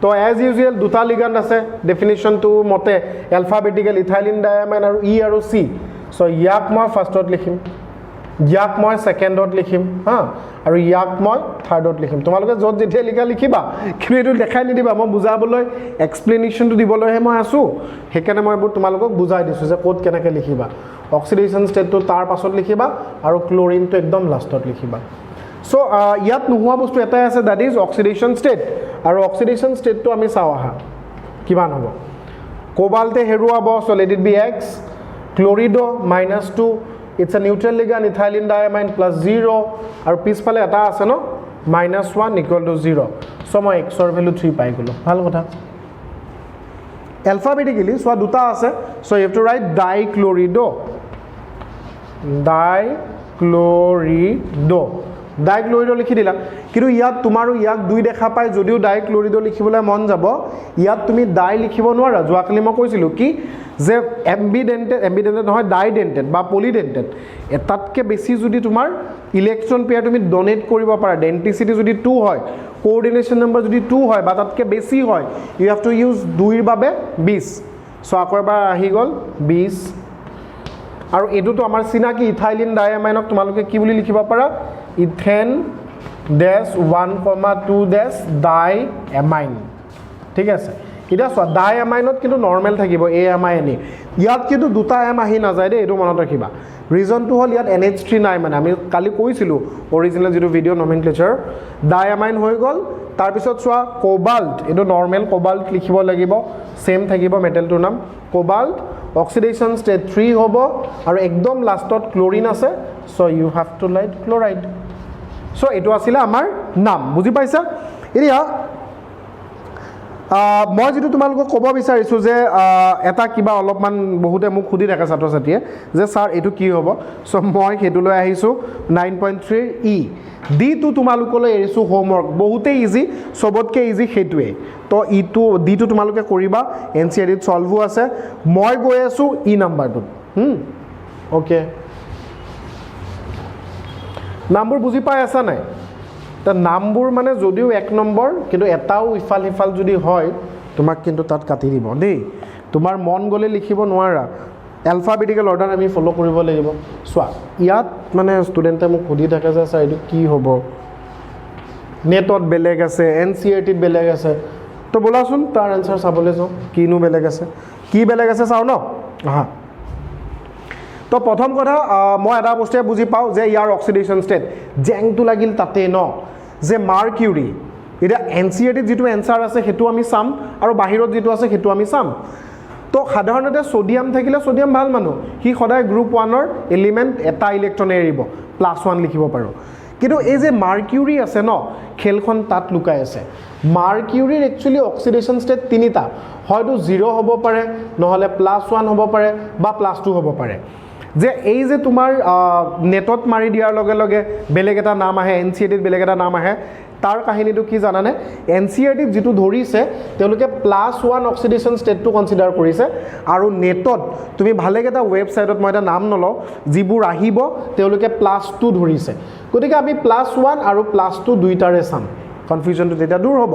তো এজ ইউজুৱেল দুটা লিগাণ্ড আছে ডেফিনিশনটো মতে এলফাবেটিক্যাল ইথাইলিন ডায়ামাইন আৰু E আৰু C সো ইয়াক মই ফাৰ্স্টত লিখিম ইয়াক মই সেকেন্ডত লিখিম হা আৰু ইয়াক মই থাৰ্ডত লিখিম তোমালোকে যত যেতিয়া লিখা লিখিবা কিন্তু এটো দেখাই নিদিবা মই বুজাবলৈ এক্সপ্লেনেশনটো দিবলৈহে মই আছো হেকানে মই তোমালোকক বুজাই দিছো যে কোড কেনেকৈ লিখিবা অক্সিডেশন ষ্টেটটো তাৰ পাছত লিখিবা আৰু ক্লোৰিনটো একদম লাষ্টত লিখিবা সো ইয়াত নোহোৱা বস্তু এটাই আছে দ্যাট ইজ অক্সিডেশন ষ্টেট আৰু অক্সিডেশন ষ্টেটটো আমি চাও আহা কিমান হ'ব কোবাল্টে হেৰুৱাব so let it be X ক্লোৰিডো -2 it's a neutral ligand ethylene diamine +0 আৰু পিছফালে এটা আছে ন -1 = 0 সো মই X ৰ ভ্যালু 3 পাই গলো ভাল কথা alphabetically সো দুটা আছে so you have to write dichlorido লিখি দিলা কিন্তু ইয়াত তোমাৰো ইয়াক দুই দেখা পাই যদিও ডাইক্লোৰিডো লিখিবলৈ মন যাব ইয়াত তুমি ডাই লিখিব নোৱাৰা যোৱাকালি মই কৈছিলো কি যে এম্বিডেণ্টেড নহয় ডাইডেণ্টেড বা পলিডেণ্টেড এটাতকৈ বেছি যদি তোমাৰ ইলেক্ট্ৰন পেয়াৰ তুমি ডনেট কৰিব পাৰা ডেণ্টিচিটি যদি 2 হয় কোঅৰ্ডিনেশ্যন নম্বৰ যদি 2 হয় বা তাতকৈ বেছি হয় ইউ হেভ টু ইউজ 2ৰ বাবে 20 চ' আকৌ এবাৰ আহি গ'ল 20 আৰু এইটোতো আমাৰ চিনাকি ইথাইলিন ডাইএমাইনক তোমালোকে কি বুলি লিখিব পাৰা ইথেন ডেছ 1,2 ডেছ ডাইএমাইন ঠিক আছে এতিয়া চোৱা ডাইএমাইনত কিন্তু নৰ্মেল থাকিব AMINE ইয়াত কিন্তু দুটা এম আহি নাযায় দেই এইটো মনত ৰাখিবা ৰিজনটো হ'ল ইয়াত NH3 নাই মানে আমি কালি কৈছিলোঁ অৰিজিনেল যিটো ভিডিঅ' নমেনক্লেচাৰ ডাইএমাইন হৈ গ'ল তাৰপিছত চোৱা কোবাল্ট এইটো নৰ্মেল কোবাল্ট লিখিব লাগিব সেম থাকিব মেটেলটোৰ নাম কোবাল্ট অক্সিডেশ্যন ষ্টেট 3 হ'ব আৰু একদম লাষ্টত ক্লোৰিন আছে so' you have to write chloride so' এইটো আছিলে আমাৰ নাম বুজি পাইছা এতিয়া মই যেটো তোমালোকক ক'ব বিচাৰিছো যে এটা কিবা অলপমান বহুতে মোক খুদি থাকে ছাত্ৰ ছাত্ৰীয়ে যে স্যাৰ এটো কি হ'ব সো মই হেতু লৈ আহিছো 9.3 ই ডি2 তোমালোকলৈ এৰিছো হোমৱৰ্ক বহুতে ইজি সবতকে ইজি হেতুৱে তো ইটো ডি2 তোমালোকে কৰিবা এনসিআৰটিত সলভো আছে মই গৈ আছো ই নাম্বাৰটো ওকে নাম্বাৰ বুজি পাই আছা নাই তা নামবোৰ মানে যদিও 1 নম্বৰ কিন্তু এটাও ইফাল ইফাল যদি হয় তোমাক কিন্তু তাত কাটি দিব দেই তোমাৰ মন গলে লিখিব নোৱাৰা অ্যালফাবেটিক্যাল অৰ্ডাৰ আমি ফলো কৰিব লাগিব সোৱা ইয়াত মানে ষ্টুডেন্টে মোক খুদি থাকে যে স্যাৰ এটো কি হ'ব নেটত বেলেগ আছে এনসিআৰটিত বেলেগ আছে তো বলাচোন তাৰ আনসাৰ চাবলৈ যাও কিনো বেলেগ আছে কি বেলেগ আছে চাও ন হা তো প্ৰথম কথা মই এটা বস্তুৱে বুজি পাও যে ইয়াৰ অক্সিডেশ্যন ষ্টেট জেংটো লাগিল তাতে ন যে মাৰ্কিউৰি এটা এনসিআৰটিত যেটো এনসাৰ আছে হেতু আমি চাম আৰু বাহিৰত যেটো আছে হেতু আমি চাম তো সাধাৰণতে সোডিয়াম থাকিলে সোডিয়াম ভাল মানুহ হি সদায় গ্ৰুপ 1 ৰ এলিমেন্ট এটা ইলেক্ট্ৰন এৰিব +1 লিখিব পাৰো কিন্তু এই যে মাৰ্কিউৰি আছে ন খেলখন তাত লুকাই আছে মাৰ্কিউৰিৰ একচুয়ালি অক্সিডেশ্যন ষ্টেট তিনিটা হয়তো 0 হ'ব পাৰে নহলে +1 হ'ব পাৰে বা +2 হ'ব পাৰে যে এই যে তোমাৰ নেটত মাৰি দিয়াৰ লগে লগে বেলেগ এটা নাম আহে এনসিআৰটিত বেলেগ এটা নাম আহে তাৰ কাহিনীটো কি জানানে এনসিআৰটিত যেটো ধৰিছে তেওঁলোকে +1 অক্সিডেশ্যন ষ্টেটটো কনসিডাৰ কৰিছে আৰু নেটত তুমি ভালেগ এটা ওয়েবসাইটত মই এটা নাম নলও যিবোৰ আহিব তেওঁলোকে +2 ধৰিছে গতিকে আমি +1 আৰু +2 দুইটাৰে চাম কনফিউজনটো তেতিয়া দূৰ হ'ব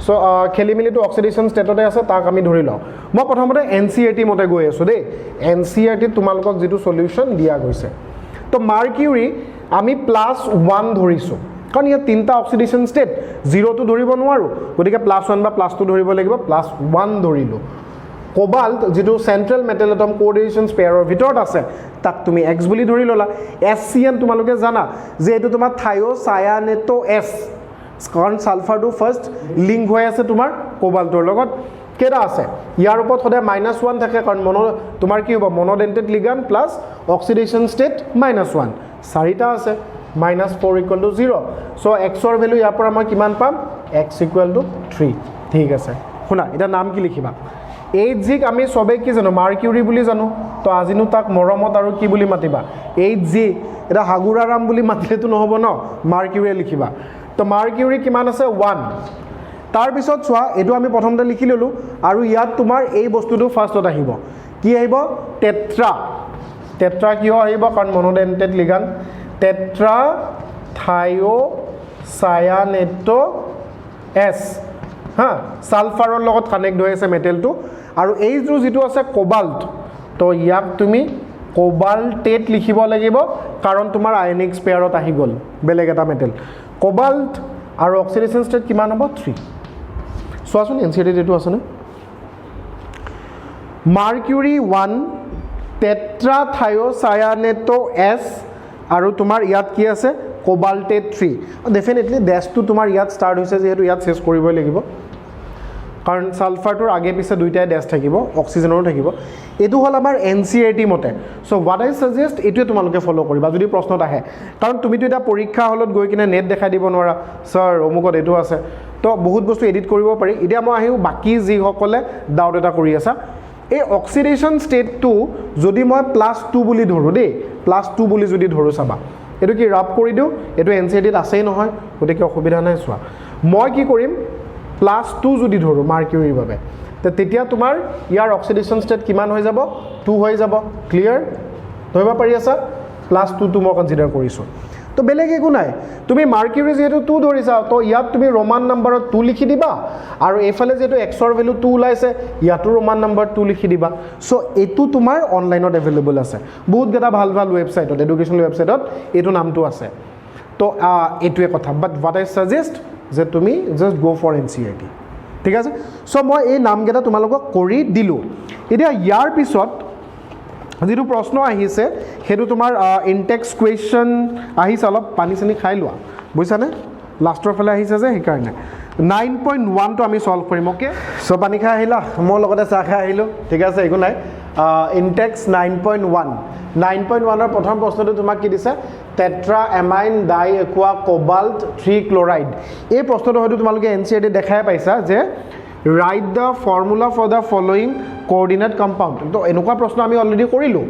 সো খেলিমিলিটো অক্সিডেশ্যন ষ্টেটতে আছে তাক আমি ধৰি লও মই প্ৰথমতে এনসিআৰটি মতে গৈ আছো দেই এনসিআৰটি তোমালোকক যেটো সলিউশন দিয়া গৈছে তো মাৰ্কিউৰি আমি +1 ধৰিছো কাৰণ ইয়া তিনটা অক্সিডেশ্যন ষ্টেট 0 টো ধৰিব নোৱাৰো গতিকে +1 বা +2 ধৰিব লাগিব +1 ধৰিলো কোবাল্ট যেটো সেন্ট্ৰাল মেটেল এটম কোঅৰ্ডিনেশ্যন পেয়াৰৰ ভিতৰত আছে তাক তুমি x বুলি ধৰি ললা SCN তোমালোকে জানা যে এটো তোমাৰ থায়োচায়ানেটো S কাৰণ সালফাৰটো ফাৰ্স্ট লিংক হৈ আছে তোমাৰ কোবাল্টৰ লগত কেৰা আছে ইয়াৰ ওপৰত সদায় -1 থাকে কাৰণ তোমাৰ কি হ'ব মনোডেন্টেড লিগান্ড প্লাস অক্সিডেশ্যন ষ্টেট -1 চাৰিটা আছে -4 = 0 সো x ৰ ভ্যালু ইয়াৰ পৰা মই কিমান পাম x = 3 ঠিক আছে শুনা এটা নাম কি লিখিবা HG আমি সবে কি জানো মাৰ্কিউৰি বুলি জানো তো আজিনো তাক মৰমত আৰু কি বুলি মাতিবা HG এটা হাগুৰাৰাম বুলি মাতিলেতো নহব ন মাৰ্কিউৰি লিখিবা তো মাৰ্কিউৰি কিমান আছে 1 তাৰ পিছত চোৱা এটো আমি প্ৰথমতে লিখি ললো আৰু ইয়াত তোমাৰ এই বস্তুটো ফাৰ্ষ্টত আহিব কি আহিব টেট্ৰা কিয় আহিব কাৰণ মনোডেন্টেড লিগান্ড টেট্ৰা থায়োচায়ানেটো S হা সালফাৰৰ লগত কানেক্ট হৈ আছে মেটেলটো আৰু এই যেটো আছে কোবাল্ট তো ইয়াক তুমি কোবাল্টেট লিখিব লাগিব কাৰণ তোমাৰ আয়নিক পেয়াৰত আহি গল বেলেগ এটা মেটেল কোবাল্ট আৰু অক্সিডেশ্যন ষ্টেট কিমান হ'ব 3 সোৱাচোন এনসিআৰটি যেটো আছে না মাৰ্কিউৰি 1 টেট্ৰা থায়োচায়ানেটো S আৰু তোমাৰ ইয়াত কি আছে কোবাল্টেট 3 ডেফিনেটলি ডেছটো তোমাৰ ইয়াত স্টাৰ্ট হৈছে যেহেতু ইয়াত শেষ কৰিব লাগিব কাৰণ সালফাৰটোৰ আগে পিছে দুইটাই ডেছ থাকিব অক্সিজেনৰো থাকিব এটো হল আমাৰ এনসিআৰটি মতে সো হোৱাট আই সাজেষ্ট এটোৱে তোমালোকে ফলো কৰিবা যদি প্ৰশ্নত আহে কাৰণ তুমিটো এটা পৰীক্ষা হলত গৈ কিনে নেট দেখাই দিব নোৱাৰা স্যাৰ অমুকত এটো আছে তো বহুত বস্তু এডিট কৰিব পাৰি এতিয়া মই আহিও বাকি যি সকলে ডাউট এটা কৰি আছে এই অক্সিডেশ্যন ষ্টেটটো যদি মই +2 বুলি ধৰো দেই +2 বুলি যদি ধৰো চাবা এটো কি ৰাব কৰি দিও এটো এনসিআৰটিত আছেই নহয় গতিকে অসুবিধা নাই চোৱা মই কি কৰিম +2 যদি ধৰো মাৰ্কিউৰিৰ বাবে তেতিয়া তোমাৰ ইয়াৰ অক্সিডেশ্যন ষ্টেট কিমান হৈ যাব 2 হৈ যাব ক্লিয়াৰ ধৰিব পাৰি আছা +2 টো মই কনসিডাৰ কৰিছো তো বেলেগ একো নাই তুমি মাৰ্কিউৰি যেহেতু 2 ধৰিছা তো ইয়াত তুমি ৰোমান নাম্বাৰত 2 লিখি দিবা আৰু এফালে যেহেতু x ৰ ভ্যালু 2 ওলাইছে ইয়াতো ৰোমান নাম্বাৰ 2 লিখি দিবা সো এটো তোমাৰ অনলাইনত अवेलेबल আছে বহুত গটা ভাল ভাল ওয়েবসাইটত এডুকেশনাল ওয়েবসাইটত এটো নামটো আছে তো এটোৱে কথা বাট হোৱাট আই সাজেষ্ট যে তুমি জাস্ট গো ফৰ এনসিইআৰটি ঠিক আছে সো মই এই নামকেইটা তোমালোকক কৰি দিলো এতিয়া ইয়াৰ পিছত যেটো প্ৰশ্ন আহিছে হেতু তোমাৰ ইনটেক্স কোৱেশ্চন আহিছে অলপ পানী চানি খাই লোৱা বুজিছানে লাষ্টৰ ফালে আহিছে যে সেই কাৰণে 9.1 টো আমি সলভ কৰিম ওকে সো পানী খাই আহিলা মোৰ লগতে চাহ খাই আহিলো ঠিক আছে একো নাই ইনটেক্স 9.1 9.1 ৰ প্ৰথম প্ৰশ্নটো তোমাক কি দিছে টেট্ৰা এমাইন ডাই একুয়া কোবাল্ট 3 ক্লোৰাইড এই প্ৰশ্নটো হয়তো তোমালোকে এনসিইআৰটি দেখাই পাইছা যে write the formula for the following coordinate compound তো এনেকুৱা প্ৰশ্ন আমি অলৰেডি কৰিলো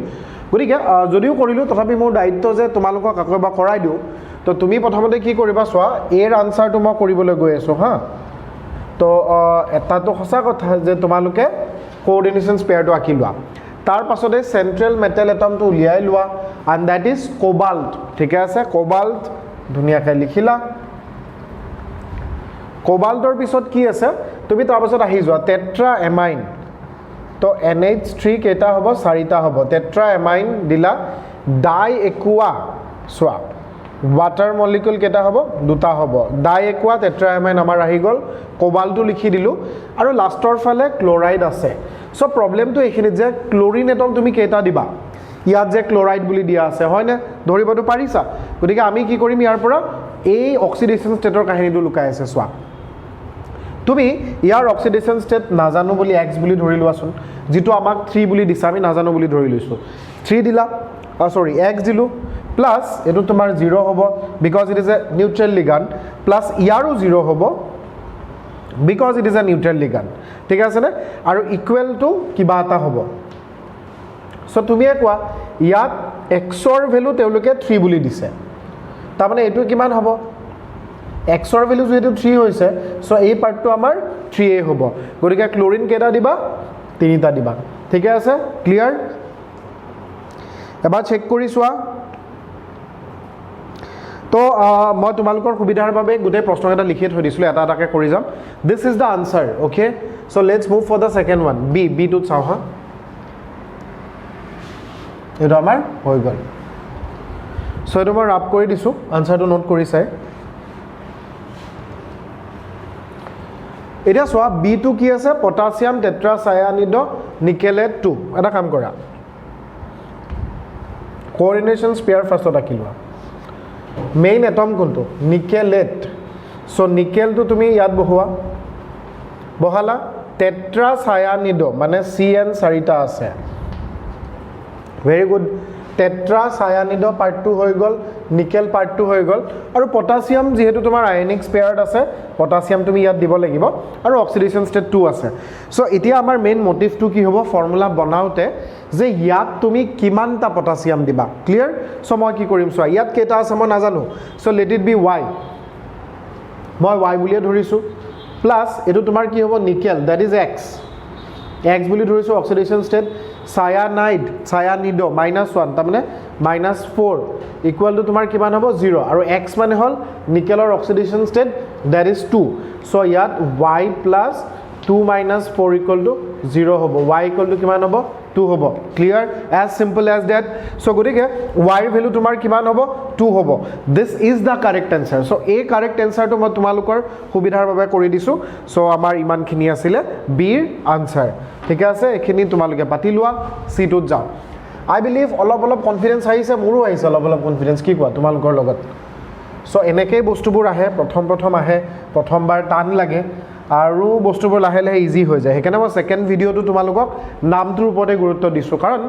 গতিকে যদিও কৰিলো তথাপি মোৰ দায়িত্ব যে তোমালোকক আকবা কৰাই দিও তো তুমি প্ৰথমতে কি কৰিবা সোৱা এৰ আনসাৰটো মই কৰিবলৈ গৈ আছো হা তো এটা তো সঁচা কথা যে তোমালোকে কোঅৰ্ডিনেশন পেয়াৰটো আকি লোৱা তাৰ পাছতে সেন্ট্ৰেল মেটেল এটমটো উলিয়াই লোৱা and that is cobalt ঠিক আছে cobalt ধুনিয়াকৈ লিখিলা কোবাল্টৰ পিছত কি আছে তুমি তাৰ পাছত আহি যোৱা টেট্ৰা এমাইন তো NH3 কেটা হ'ব চাৰিটা হ'ব টেট্ৰা এমাইন দিলা ডাই একুয়া সোৱা ওয়াটাৰ মলিকিউল কেটা হ'ব দুটা হ'ব ডাই একুয়া টেট্ৰা এমাইন আমাৰ আহি গল কোবাল্টটো লিখি দিলো আৰু লাষ্টৰ ফালে ক্লোৰাইড আছে সো প্ৰবলেমটো এইখিনি যে ক্লোৰিন এটম তুমি কেটা দিবা ইয়াত যে ক্লোৰাইড বুলি দিয়া আছে হয় না ধৰিবটো পাৰিছা গতিকে আমি কি কৰিম ইয়াৰ পৰা এই অক্সিডেশন ষ্টেটৰ কাহিনীটো লুকাই আছে সোৱা তুমি ইয়াৰ অক্সিডেশন ষ্টেট নাজানো বুলি x বুলি ধৰি লোৱাছোন যেটো আমাক 3 বুলি দিছা আমি নাজানো বুলি ধৰি লৈছো 3 দিলা সৰি x দিলু প্লাস এটো তোমাৰ 0 হ'ব because it is A neutral ligand plus ইয়াৰো 0 হ'ব because it is A neutral ligand ঠিক আছে নে আৰু ইকুৱেল টু কিবা এটা হ'ব সো তুমি কোৱা ইয়াত x ৰ ভ্যালু তেওঁলোকে 3 বুলি দিছে তাৰ মানে এটো কিমান হ'ব x ৰ ভ্যালু যেটো 3 হৈছে সো এই পাৰ্টটো আমাৰ 3a হ'ব গৰিকা ক্লোৰিন কেটা দিবা তিনিটা দিবা ঠিক আছে ক্লিয়াৰ এবাৰ চেক কৰি চোৱা তো মই তোমালোকৰ সুবিধাৰ বাবে গুটে প্ৰশ্নকেটা লিখি থৈ দিছিল এটা এটাকে কৰি যাম this is the answer okay so let's move for the second one B two চাও হা এটা আমাৰ হৈ গল সো এটা মই ৰাপ কৰি দিছো আনসাৰটো নোট কৰি চাই এটা সোয়া B2 কি আছে পটাসিয়াম টেট্ৰাসায়ানিড নিকেলেট 2 এটা কাম কৰা কোঅৰ্ডিনেশন পেয়াৰ ফাৰ্স্টত আকিলোৱা মেইন এটম কোনটো নিকেলেট সো নিকেলটো তুমি ইয়াত বহালা টেট্ৰাসায়ানিড মানে CN 4টা আছে ভেৰি গুড টেট্ৰাসায়ানিড পাৰ্ট 2 হৈ গল নিকেল পাৰ্ট 2 হৈ গল আৰু পটাসিয়াম যেহেতু তোমাৰ আয়নিক পেয়াৰত আছে পটাসিয়াম তুমি ইয়াত দিব লাগিব আৰু অক্সিডেশন ষ্টেট 2 আছে সো এতিয়া আমাৰ মেইন মোটিভটো কি হ'ব ফৰ্মুলা বনাওতে যে ইয়াত তুমি কিমানটা পটাসিয়াম দিবা ক্লিয়াৰ সো মই কি কৰিম সো ইয়াত কেটা আছে মই নাজানো so let it be y মই y বুলিয়ে ধৰিছো প্লাস এটো তোমাৰ কি হ'ব নিকেল দ্যাট ইজ x বুলি ধৰিছো অক্সিডেশন ষ্টেট সায়ানিড -1 তাৰ মানে -4 ইকুৱেল টু তোমাৰ কিমান হ'ব 0 আৰু x মানে হল নিকেলৰ oxidation state that is 2 so ইয়াত y + 2 - 4 = 0 হ'ব y = কিমান হ'ব 2 হ'ব clear as simple as that so গতিকে y ভ্যালু তোমাৰ কিমান হ'ব 2 হ'ব this is the correct answer so এই কারেক্ট আনসাৰটো মই তোমালোকৰ সুবিধাৰ বাবে কৰি দিছো সো আমাৰ ইমানখিনি আছিল b ৰ আনসাৰ ঠিক আছে এখিনি তোমালোকে পাতি লোৱা c2 যাও I believe অলপ কনফিডেন্স আহিছে মোৰো আহিছে অলপ কনফিডেন্স কি কোৱা তোমালোকৰ লগত সো এনেকৈ বস্তুবোৰ আহে প্ৰথম আহে প্ৰথমবাৰ টান লাগে আৰু বস্তুবোৰ লাহে লাহে ইজি হৈ যায় হেকানে মই সেকেন্ড ভিডিওটো তোমালোকক নামটোৰ ওপৰতে গুৰুত্ব দিছো কাৰণ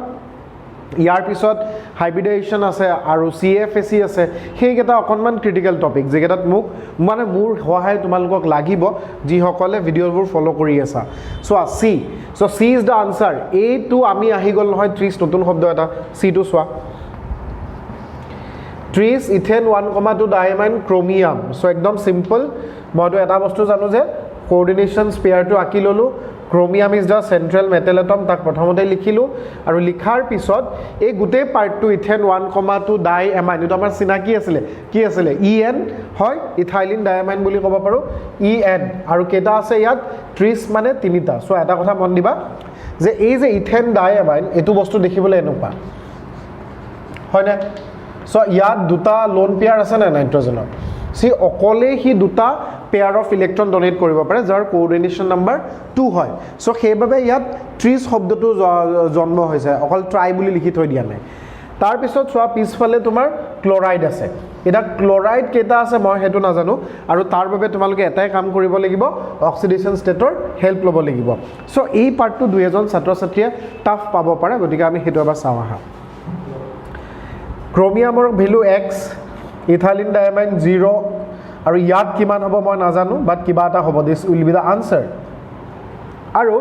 ইয়াৰ পিছত হাইব্ৰিডাইজেশন আছে আৰু CFSE আছে হেইকেটা অকনমান ক্ৰিটিক্যাল টপিক যেকেটাত মোক মানে মোৰ সহায় তোমালোকক লাগিব যি সকলে ভিডিওবোৰ ফলো কৰি আছা so C is the answer a to আমি আহি গল নহয় 30 নতুন শব্দ এটা C2 সোয়া 30 ইথেন 1,2 ডাইমাইন ক্ৰোমিয়াম সো একদম সিম্পল মইতো এটা বস্তু জানো যে কোঅৰ্ডিনেশ্যন স্পেয়াৰটো আঁকি ল'লোঁ chromium is the central metal atom তাক প্ৰথমতে লিখিলোঁ আৰু লিখাৰ পিছত এই গোটেই পাৰ্টটো ইথেন 1,2 ডাই এমাইন এইটো আমাৰ চিনাকি আছিলে কি আছিলে EN হয় ইথাইলিন ডাইএমাইন বুলি ক'ব পাৰোঁ EN আৰু কেইটা আছে ইয়াত 30 মানে 3টা সো এটা কথা মন দিবা যে এই যে ইথেন ডাইএমাইন এইটো বস্তু দেখিবলৈ এনেকুৱা হয়নে সো ইয়াত দুটা লোন পেয়াৰ আছে না নাইট্ৰজেনৰ সি অকলে হি দুটা পেয়াৰ অফ ইলেক্ট্ৰন ডোনেট কৰিব পাৰে যাৰ কোঅৰ্ডিনেশ্যন নাম্বাৰ 2 হয় সো সেইভাবে ইয়াত 30 শব্দটো জন্ম হৈছে অকল ট্ৰাই বুলি লিখি থৈ দিয়া নাই তাৰ পিছত সোৱা পিছফালে তোমাৰ ক্লোৰাইড আছে এটা ক্লোৰাইড কেটা আছে মই হেতু নাজানো আৰু তাৰ বাবে তোমালোকে এটাই কাম কৰিব লাগিব অক্সিডেশন ষ্টেটৰ হেল্প ল'ব লাগিব সো এই পাৰ্টটো দুইজন ছাত্ৰ ছাত্ৰীয়ে টাফ পাব পাৰে গতিকে আমি হেতু এবাৰ চাওঁ আহা ক্ৰোমিয়ামৰ ভ্যালু x ইথাইলিন ডাইএমাইন 0 আৰু ইয়াত কিমান হ'ব মই নাজানো বাট কিবা এটা হ'ব this will be the answer আৰু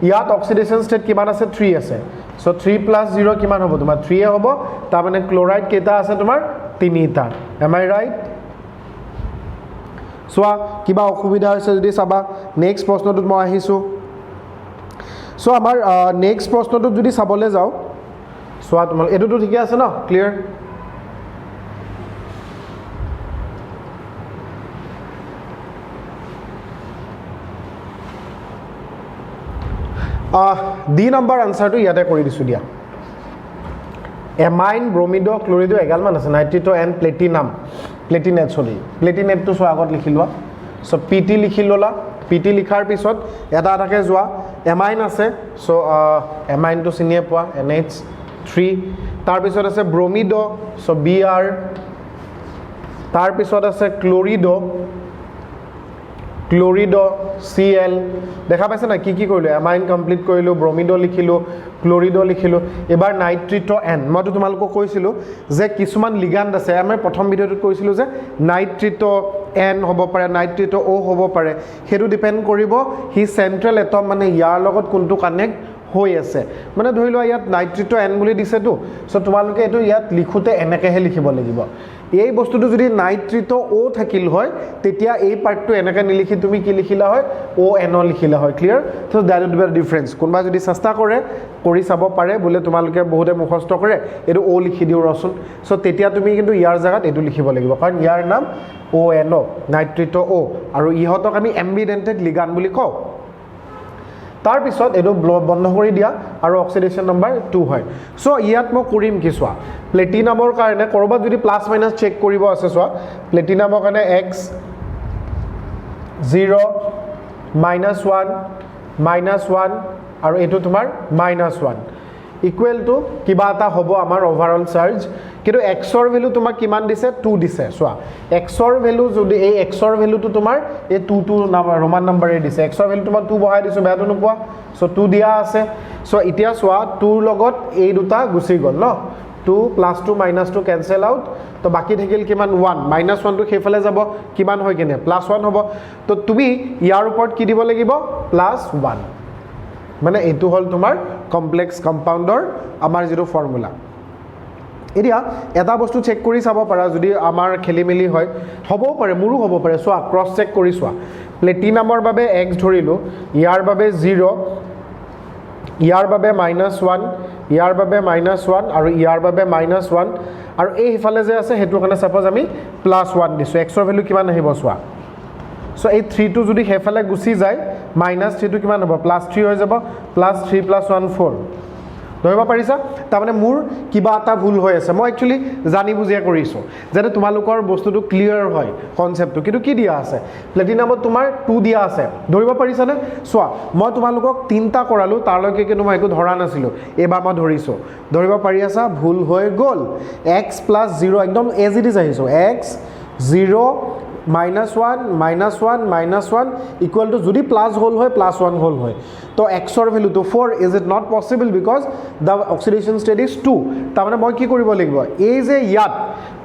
ইয়াত অক্সিডেশন ষ্টেট কিমান আছে 3 আছে সো 3 + 0 কিমান হ'ব তোমাৰ 3 এ হ'ব তাৰ মানে ক্লোৰাইড কেটা আছে তোমাৰ 3টা এম আই ৰাইট সো কিবা অসুবিধা হৈছে যদি চাবা নেক্সট প্ৰশ্নটোত মই আহিছো সো আমাৰ নেক্সট প্ৰশ্নটোত যদি চাবলৈ যাও সো তোমাল এটোটো ঠিকে আছে ন clear D number answer to ইয়াতে কৰি দিছো দিয়া এমাইন ব্ৰোমিডো ক্লোৰিডো এগাল মান আছে নাইট্ৰিটো এন্ড প্লেটিনেট সৰি প্লেটিনেটটো সো আগত লিখিলোৱা সো পিটি লিখিলোলা পিটি লিখাৰ পিছত এটা এটাকে যোৱা এমাইন আছে সো এমাইনটো চিনিয়ে পোৱা NH3 তাৰ পিছত আছে ব্ৰোমিডো সো Br তাৰ পিছত আছে ক্লোৰিডো Cl দেখা পাইছে না কি কৰিলো এমাইন কমপ্লিট কৰিলো ব্ৰোমিডো লিখিলো ক্লোৰিডো লিখিলো এবাৰ নাইট্ৰিটো N মইতো তোমালোকক কৈছিলো যে কিছুমান লিগান্ড আছে আমি প্ৰথম ভিডিওটোত কৈছিলো যে নাইট্ৰিটো N হ'ব পাৰে নাইট্ৰিটো O হ'ব পাৰে হেতু ডিপেন্ড কৰিব হি সেন্ট্ৰেল এটম মানে ইয়াৰ লগত কোনটো কানেক্ট হৈ আছে মানে ধৰি লোৱা ইয়াত নাইট্ৰিটো N বুলি দিছেতো সো তোমালোকে এটো ইয়াত লিখোতে এনেকেহে লিখিব লাগিব এই বস্তুটো যদি নাইট্ৰিটো O থাকিল হয় তেতিয়া এই পাৰ্টটো এনেকে নিলিখি তুমি কি লিখিলা হয় ON লিখিলা হয় clear so that would be a difference কোনবা যদি চেষ্টা কৰে কৰি চাব পাৰে বলে তোমালোকে বহুতে মুখস্থ কৰে এটো O লিখি দিও ৰচোন সো তেতিয়া তুমি কিন্তু ইয়াৰ জায়গাত এটো লিখিব লাগিব কাৰণ ইয়াৰ নাম ONO নাইট্ৰিটো O আৰু ইহতক আমি এম্বিডেন্টেড লিগান্ড বুলি কও তাৰ পিছত এটো বন্ধ কৰি দিয়া আৰু অক্সিডেশন নাম্বাৰ 2 হয় সো ইয়াত মই কৰিম কি সোৱা প্লেটিনামৰ কাৰণে কৰবাত যদি প্লাস মাইনাস চেক কৰিব আছে সোৱা প্লেটিনামৰ কাৰণে x 0 -1 আৰু এটো তোমাৰ -1 ইকুৱেল টু কিবা এটা হ'ব আমাৰ ওভাৰঅল চাৰ্জ কিন্তু x ৰ ভ্যালু তোমাক কিমান দিছে 2 দিছে সোৱা x ৰ ভ্যালু যদি এই x ৰ ভ্যালুটো তোমাৰ এই 2 নাম্বাৰ ৰোমান নাম্বাৰে দিছে x ৰ ভ্যালু তোমাৰ 2 বহাই দিছো বেয়াটো নোপোৱা সো 2 দিয়া আছে সো এতিয়া সোৱা 2 ৰ লগত এই দুটা গুচি গল ন 2 + 2 - 2 কেনসেল আউট তো বাকি থাকিল কিমান 1 -1 টো খেফালে যাব কিমান হৈ কিনে +1 হ'ব তো তুমি ইয়াৰ ওপৰত কি দিব লাগিব +1 মানে এটো হল তোমাৰ কমপ্লেক্স কম্পাউন্ডৰ আমাৰ যেটো ফৰ্মুলা এৰিয়া এটা বস্তু চেক কৰি চাব পাৰা যদি আমাৰ খেলিমেলি হয় হবও পাৰে মোৰো হ'ব পাৰে সোৱা ক্ৰস চেক কৰি সোৱা প্লেটিনামৰ বাবে x ধৰিলো ইয়াৰ বাবে 0 ইয়াৰ বাবে -1 ইয়াৰ বাবে -1 আৰু ইয়াৰ বাবে -1 আৰু এই হিফালে যে আছে হেতুৰ কাৰণে সাপোজ আমি +1 দিছো x ৰ ভ্যালু কিমান আহিব সোৱা সো এই 3 টো যদি হেফালে গুচি যায় -3 টো কিমান হ'ব +3 হৈ যাব +3 + 1 4 ধৰিব পাৰিছা তাৰ মানে মোৰ কিবা এটা ভুল হৈ আছে মই একচুয়ালি জানি বুজিয়া কৰিছো যেনে তোমালোকৰ বস্তুটো ক্লিয়াৰ হয় কনসেপ্টটো কিন্তু কি দিয়া আছে প্লেটিনামত তোমাৰ 2 দিয়া আছে ধৰিব পাৰিছা নে সোৱা মই তোমালোকক 3টা কৰালো তাৰলৈকে কিন্তু মই একো ধৰা নাছিলো এবাৰ মই ধৰিছো ধৰিব পাৰি আছা ভুল হৈ গল x + 0 একদম এজ ইট ইজ আহিছো x 0 -1 -1 equal to যদি প্লাস হোল হয় +1 হোল হয় তো x ৰ ভ্যালু তো 4 is it not possible because the oxidation state is 2 তাৰ মানে মই কি কৰিব লাগিব এই যে ইয়াত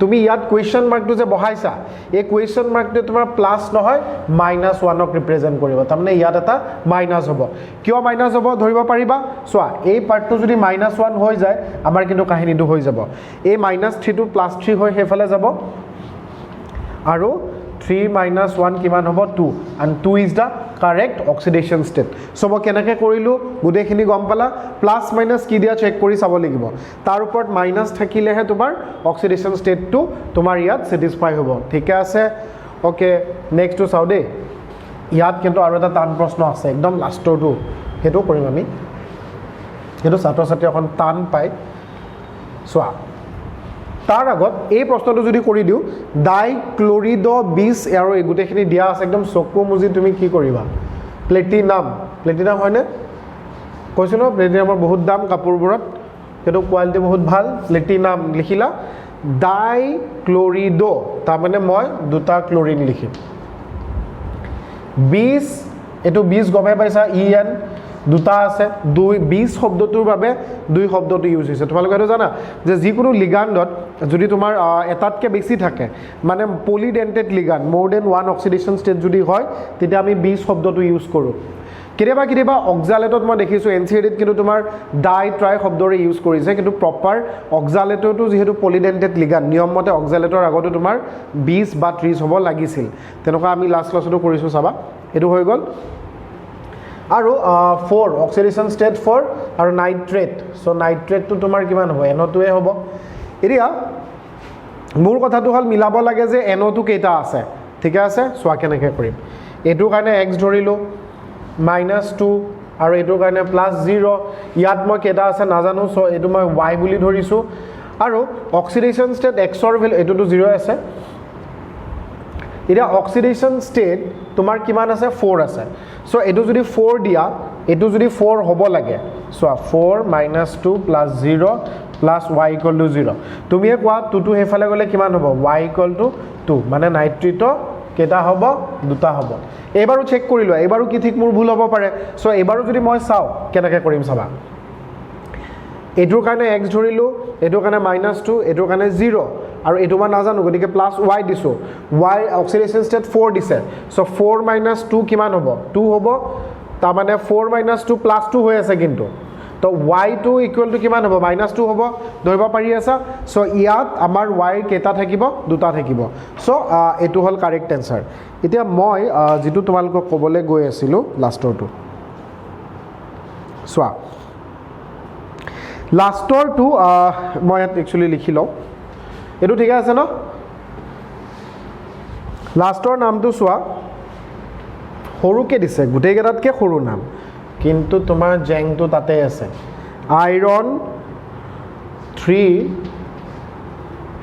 তুমি ইয়াত কোৱেশ্চন মাৰ্কটো যে বহাইছা এই কোৱেশ্চন মাৰ্কটো তোমাৰ প্লাস নহয় -1 ক ৰিপ্ৰেজেন্ট কৰিব তাৰ মানে ইয়াত এটা মাইনাস হ'ব কিয় মাইনাস হ'ব ধৰিব পাৰিবা সোৱা এই পাৰ্টটো যদি -1 হৈ যায় আমাৰ কিন্তু কাহিনীটো হৈ যাব এই -3 টো +3 হৈ হেফালে যাব আৰু 3 minus 1 কিমান হ'ব 2 and 2 is the correct oxidation state so মই কেনেকৈ কৰিলো গুটেখিনি গম পালা প্লাস মাইনাস কি দিয়া চেক কৰি চাব লাগিব তাৰ ওপৰত মাইনাস থাকিলেহে তোমাৰ oxidation state টো তোমাৰ ইয়াত satisfy হ'ব ঠিক আছে ওকে নেক্সট টু চাও দে ইয়াত কিন্তু আৰু এটা টান প্ৰশ্ন আছে একদম লাষ্টৰটো হেতু কৰিম আমি হেতু ছাত্ৰ ছাত্ৰী এখন টান পায় সোৱা তাৰ আগত এই প্ৰশ্নটো যদি কৰি দিও ডাইক্লোৰিড 20 আৰু এই গুটেখিনি দিয়া আছে একদম চকু মুজি তুমি কি কৰিবা প্লেটিনাম হয়নে কৈছো ন প্লেটিনামৰ বহুত দাম কাপোৰবোৰত হেতু কোৱালিটি বহুত ভাল প্লেটিনাম লিখিলা ডাইক্লোৰিড তাৰ মানে মই দুটা ক্লোৰিন লিখিম 20 এটো 20 গমে পাইছা ইএন দুটা আছে 20 শব্দটোৰ বাবে দুই শব্দটো ইউজ হৈছে তোমালোকে এটা জানা যে যিকোনো লিগাণ্ডত যদি তোমাৰ এটাতকে বেছি থাকে মানে পলিডেন্টেড লিগাণ্ড মোৰ দেন ওয়ান অক্সিডেশন ষ্টেট যদি হয় তেতিয়া আমি 20 শব্দটো ইউজ কৰো কেতিয়াবা অক্সালেটত মই দেখিছো এনসিডিত কিন্তু তোমাৰ ডাই ট্ৰাই শব্দৰে ইউজ কৰিছে কিন্তু প্ৰপাৰ অক্সালেটটো যেহেতু পলিডেন্টেড লিগাণ্ড নিয়মমতে অক্সালেটৰ আগতে তোমাৰ 20 বা 30 হ'ব লাগিছিল তেনেকুৱা আমি লাষ্ট ক্লাছতো কৰিছো চাবা এটো হৈ গল আৰু 4 অক্সিডেশন ষ্টেট 4 আৰু নাইট্ৰেট সো নাইট্ৰেট তো তোমাৰ কিমান হ'ব NO2 হ'ব এৰিয়া মূল কথাটো হল মিলাব লাগে যে NO2 কেইটা আছে ঠিক আছে সোৱা কেনেকৈ কৰিম এটো কাৰণে x ধৰিলো -2 আৰু এটোৰ কাৰণে +0 ইয়াত মই কেটা আছে নাজানো সো এটো মই y বুলি ধৰিছো আৰু অক্সিডেশন ষ্টেট x ৰ ভ্যালু এটোটো 0 আছে এটা অক্সিডেশন ষ্টেট তোমাৰ কিমান আছে 4 আছে সো এটো যদি 4 দিয়া এটো যদি 4 হ'ব লাগে সো 4 - 2 + 0 + y = 0 তুমি কোৱা 2 টো হেফালে গলে কিমান হ'ব y = 2 মানে নাইট্ৰেট কেটা হ'ব দুটা হ'ব এবাৰো চেক কৰি লোৱা এবাৰো কি ঠিক মোৰ ভুল হ'ব পাৰে সো এবাৰো যদি মই চাও কেনেকৈ কৰিম চাবা এটোৰ কাৰণে x ধৰিলো এটোৰ কাৰণে -2 এটোৰ কাৰণে 0 আৰু এটো মই নাজানো গতিকে +y দিছো y অক্সিডেশন ষ্টেট 4 দিছে সো 4 - 2 কিমান হ'ব 2 হ'ব তাৰ মানে 4 - 2 +2 হৈ আছে কিন্তু তো y2 = কিমান হ'ব -2 হ'ব ধৰিব পাৰি আছে সো ইয়াত আমাৰ y কেটা থাকিব দুটা থাকিব সো এটো হল কাৰেক্ট আনসাৰ এতিয়া মই যেটো তোমালোকক কবলে গৈ আছিল লাষ্টৰটো সোৱা লাষ্টৰটো মই একচুয়ালি লিখি লও এটো ঠিক আছে ন লাষ্টৰ নামটো সোৱা সৰুকে দিছে গুটেই গেটাতকে সৰু নাম কিন্তু তোমাৰ জেংটো তাতে আছে আইৰন 3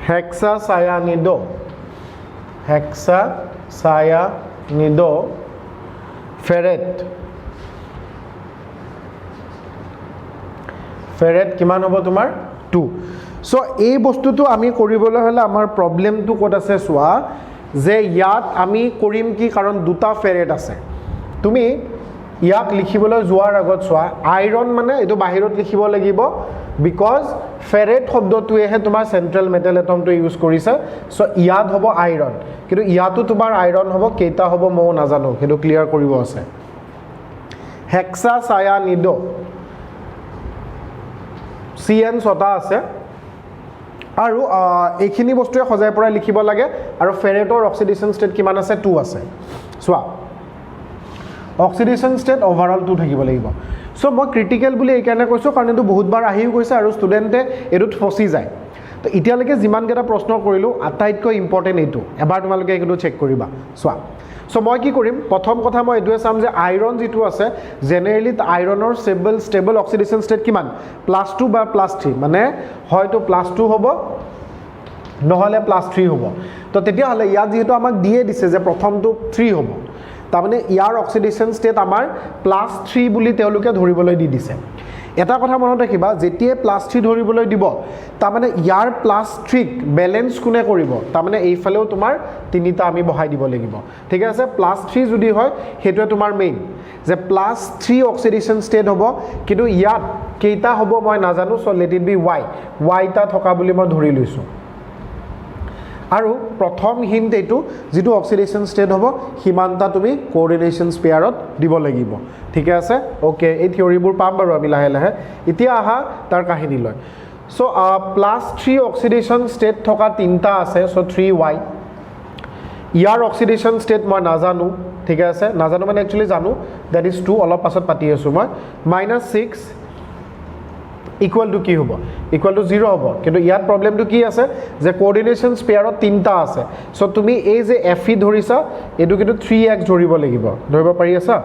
হেক্সাসায়ানিডো ফেৰেট কিমান হ'ব তোমাৰ 2 সো এই বস্তুটো আমি কৰিবলৈ হলে আমাৰ প্ৰবলেমটো ক'ত আছে সোৱা যে ইয়াত আমি কৰিম কি কাৰণ দুটা ফেৰেট আছে তুমি ইয়াক লিখিবলৈ যোৱাৰ আগত সোৱা আইৰন মানে এটো বাহিৰত লিখিব লাগিব বিকজ ফেৰেট শব্দটোহে তোমাৰ সেন্ট্ৰেল মেটেল এটমটো ইউজ কৰিছে সো ইয়াত হ'ব আইৰন কিন্তু ইয়াতো তোমাৰ আইৰন হ'ব কেইটা হ'ব মই নাজানো হেতু ক্লিয়াৰ কৰিব আছে হেক্সাসায়ানিডো CN ছটা আছে আৰু এইখিনি বস্তুৱে খজাই পৰাই লিখিব লাগে আৰু ফেৰেটৰ অক্সিডেশন ষ্টেট কিমান আছে 2 আছে সোৱা অক্সিডেশন ষ্টেট ওভাৰঅল 2 থাকিব লাগিব সো মই ক্ৰিটিক্যাল বুলি এই কাৰণে কৈছো কাৰণ এটো বহুতবাৰ আহিও গৈছে আৰু ষ্টুডেন্টে এটোত ফসি যায় তো ইতিয়ালৈকে যিমান কেটা প্ৰশ্ন কৰিলো আটাইতকৈ ইম্পৰ্টেন্ট এটো এবাৰ তোমালোকে এটো চেক কৰিবা সোৱা সো মই কি কৰিম প্ৰথম কথা মই এটোৱে চাম যে আইৰন যেটো আছে জেনাৰেলি আইৰনৰ ষ্টেবল অক্সিডেশন ষ্টেট কিমান +2 বা +3 মানে হয়তো +2 হ'ব নহলে +3 হ'ব তো তেতিয়া হলে ইয়াত যেহেতু আমাক দিয়ে দিছে যে প্ৰথমটো 3 হ'ব তাৰ মানে ইয়াৰ অক্সিডেশন ষ্টেট আমাৰ +3 বুলি তেওঁলোকে ধৰিবলৈ দি দিছে এটা কথা মনত ৰাখিবা যেতিয়া +3 ধৰিবলৈ দিব তাৰ মানে ইয়াৰ +3 ব্যালেন্স কোনে কৰিব তাৰ মানে এইফালেও তোমাৰ তিনিটা আমি বহাই দিব লাগিব ঠিক আছে +3 যদি হয় হেতুৱে তোমাৰ মেইন যে +3 অক্সিডেশন ষ্টেট হ'ব কিন্তু ইয়াত কেইটা হ'ব মই নাজানো so let it be y টা থকা বুলি মই ধৰি লৈছো আৰু প্ৰথম হিন্ট এটো যেটো অক্সিডেশন ষ্টেট হ'ব হিমানটা তুমি কোঅৰ্ডিনেশনস পেয়াৰত দিব লাগিব ঠিক আছে ওকে এই থিওৰিবোৰ পাম বাৰু আমি লাহে লাহে এতিয়া আহা তাৰ কাহিনী লয় সো +3 অক্সিডেশন ষ্টেট থকা তিনটা আছে সো 3y ইয়াৰ অক্সিডেশ্যন ষ্টেট মই নাজানো ঠিক আছে নাজানো মানে একচুৱেলি জানো দ্যাট ইজ 2 অলপ পাছত পাতি আছোঁ মই -6 ইকুৱেল টু কি হ'ব ইকুৱেল টু 0 হ'ব কিন্তু ইয়াত প্ৰব্লেমটো কি আছে যে কোঅৰ্ডিনেশ্যন স্পেয়াৰত 3টা আছে সো তুমি এই যে Fe ধৰিছা এটো কিন্তু 3x ধৰিব লাগিব ধৰিব পাৰি আছা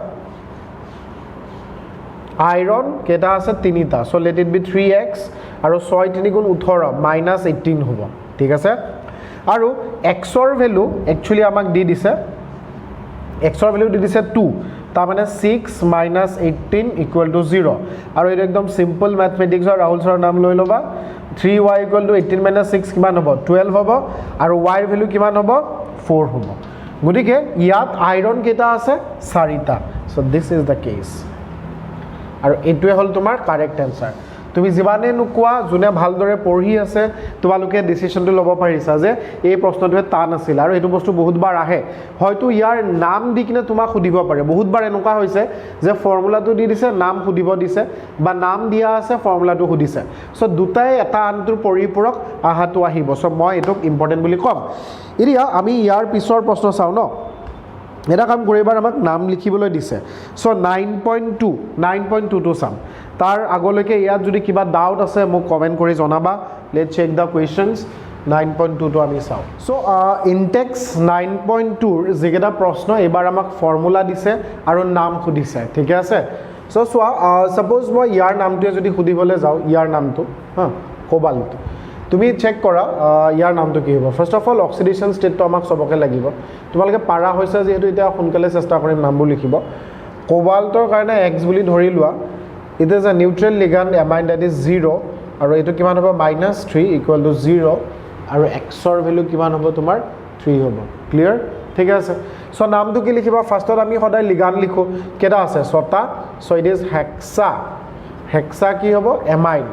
আইৰন কেটা আছে 3টা so let it be 3x আৰু 6 3 গুণ 18 -18 হ'ব ঠিক আছে আৰু x ৰ ভ্যালু একচুয়ালি আমাক দি দিছে x ৰ ভ্যালু দি দিছে 2 তাৰ মানে 6 -18 = 0 আৰু এটা একদম সিম্পল ম্যাথমেটিক্স আৰু ৰাহুল সৰৰ নাম লৈ লবা 3y = 18 - 6 কিমান হ'ব 12 হ'ব আৰু y ৰ ভ্যালু কিমান হ'ব 4 হ'ব গতিকে ইয়াত আইৰন কেটা আছে 4টা so this is the case আৰু এটোৱে হল তোমাৰ কাৰেক্ট आंसर তুমি জিবানে নুকুয়া জুনে ভালদৰে পঢ়ি আছে তোমালোকে ডিসিশনটো লব পাৰিছা যে এই প্ৰশ্নটোৱে টান আছিল আৰু এটো বস্তু বহুতবাৰ আহে হয়তো ইয়াৰ নাম দি কিনে তোমাক সুধিব পাৰে বহুতবাৰ এনেকুৱা হৈছে যে ফৰ্মুলাটো দি দিছে নাম সুধিব দিছে বা নাম দিয়া আছে ফৰ্মুলাটো সুধিছে সো দুটাই এটা আনটোৰ পৰিপূৰক আহাটো আহিব সো মই এটোক ইম্পৰ্টেন্ট বুলি কম এতিয়া আমি ইয়াৰ পিছৰ প্ৰশ্ন চাও ন এটা কাম কৰিবাৰ আমাক নাম লিখিবলৈ দিছে সো 9.2 টু সাম তাৰ আগলৈকে ইয়াত যদি কিবা ডাউট আছে মোক কমেন্ট কৰি জনাবা লেটস চেক দা কোৱেশ্চনস 9.2 তো আমি চাও সো ইনটেক্স 9.2 ৰ যেগেটা প্ৰশ্ন এবাৰ আমাক ফৰ্মুলা দিছে আৰু নাম খুদিছে ঠিক আছে সো সাপোজ মই ইয়াৰ নামটো যদি খুদিবলৈ যাও ইয়াৰ নামটো কোবাল্ট তুমি চেক কৰা ইয়াৰ নামটো কি হ'ব ফাৰ্স্ট অফ অল অক্সিডেশন ষ্টেটটো আমাক সবকে লাগিব তোমালোকে পাৰা হৈছে যেহেতু এটা সোনকালে চেষ্টা কৰিম নামবোৰ লিখিব কোবাল্টৰ কাৰণে x বুলি ধৰি লোৱা it is a neutral ligand amine that is 0 আৰু এটো কিমান হ'ব -3 = 0 আৰু x ৰ ভ্যালু কিমান হ'ব তোমাৰ 3 হ'ব ক্লিয়াৰ ঠিক আছে সো নামটো কি লিখিবা ফাৰ্স্টত আমি সদায় লিগান্ড লিখো কেটা আছে 6টা সো it is hexa কি হ'ব amine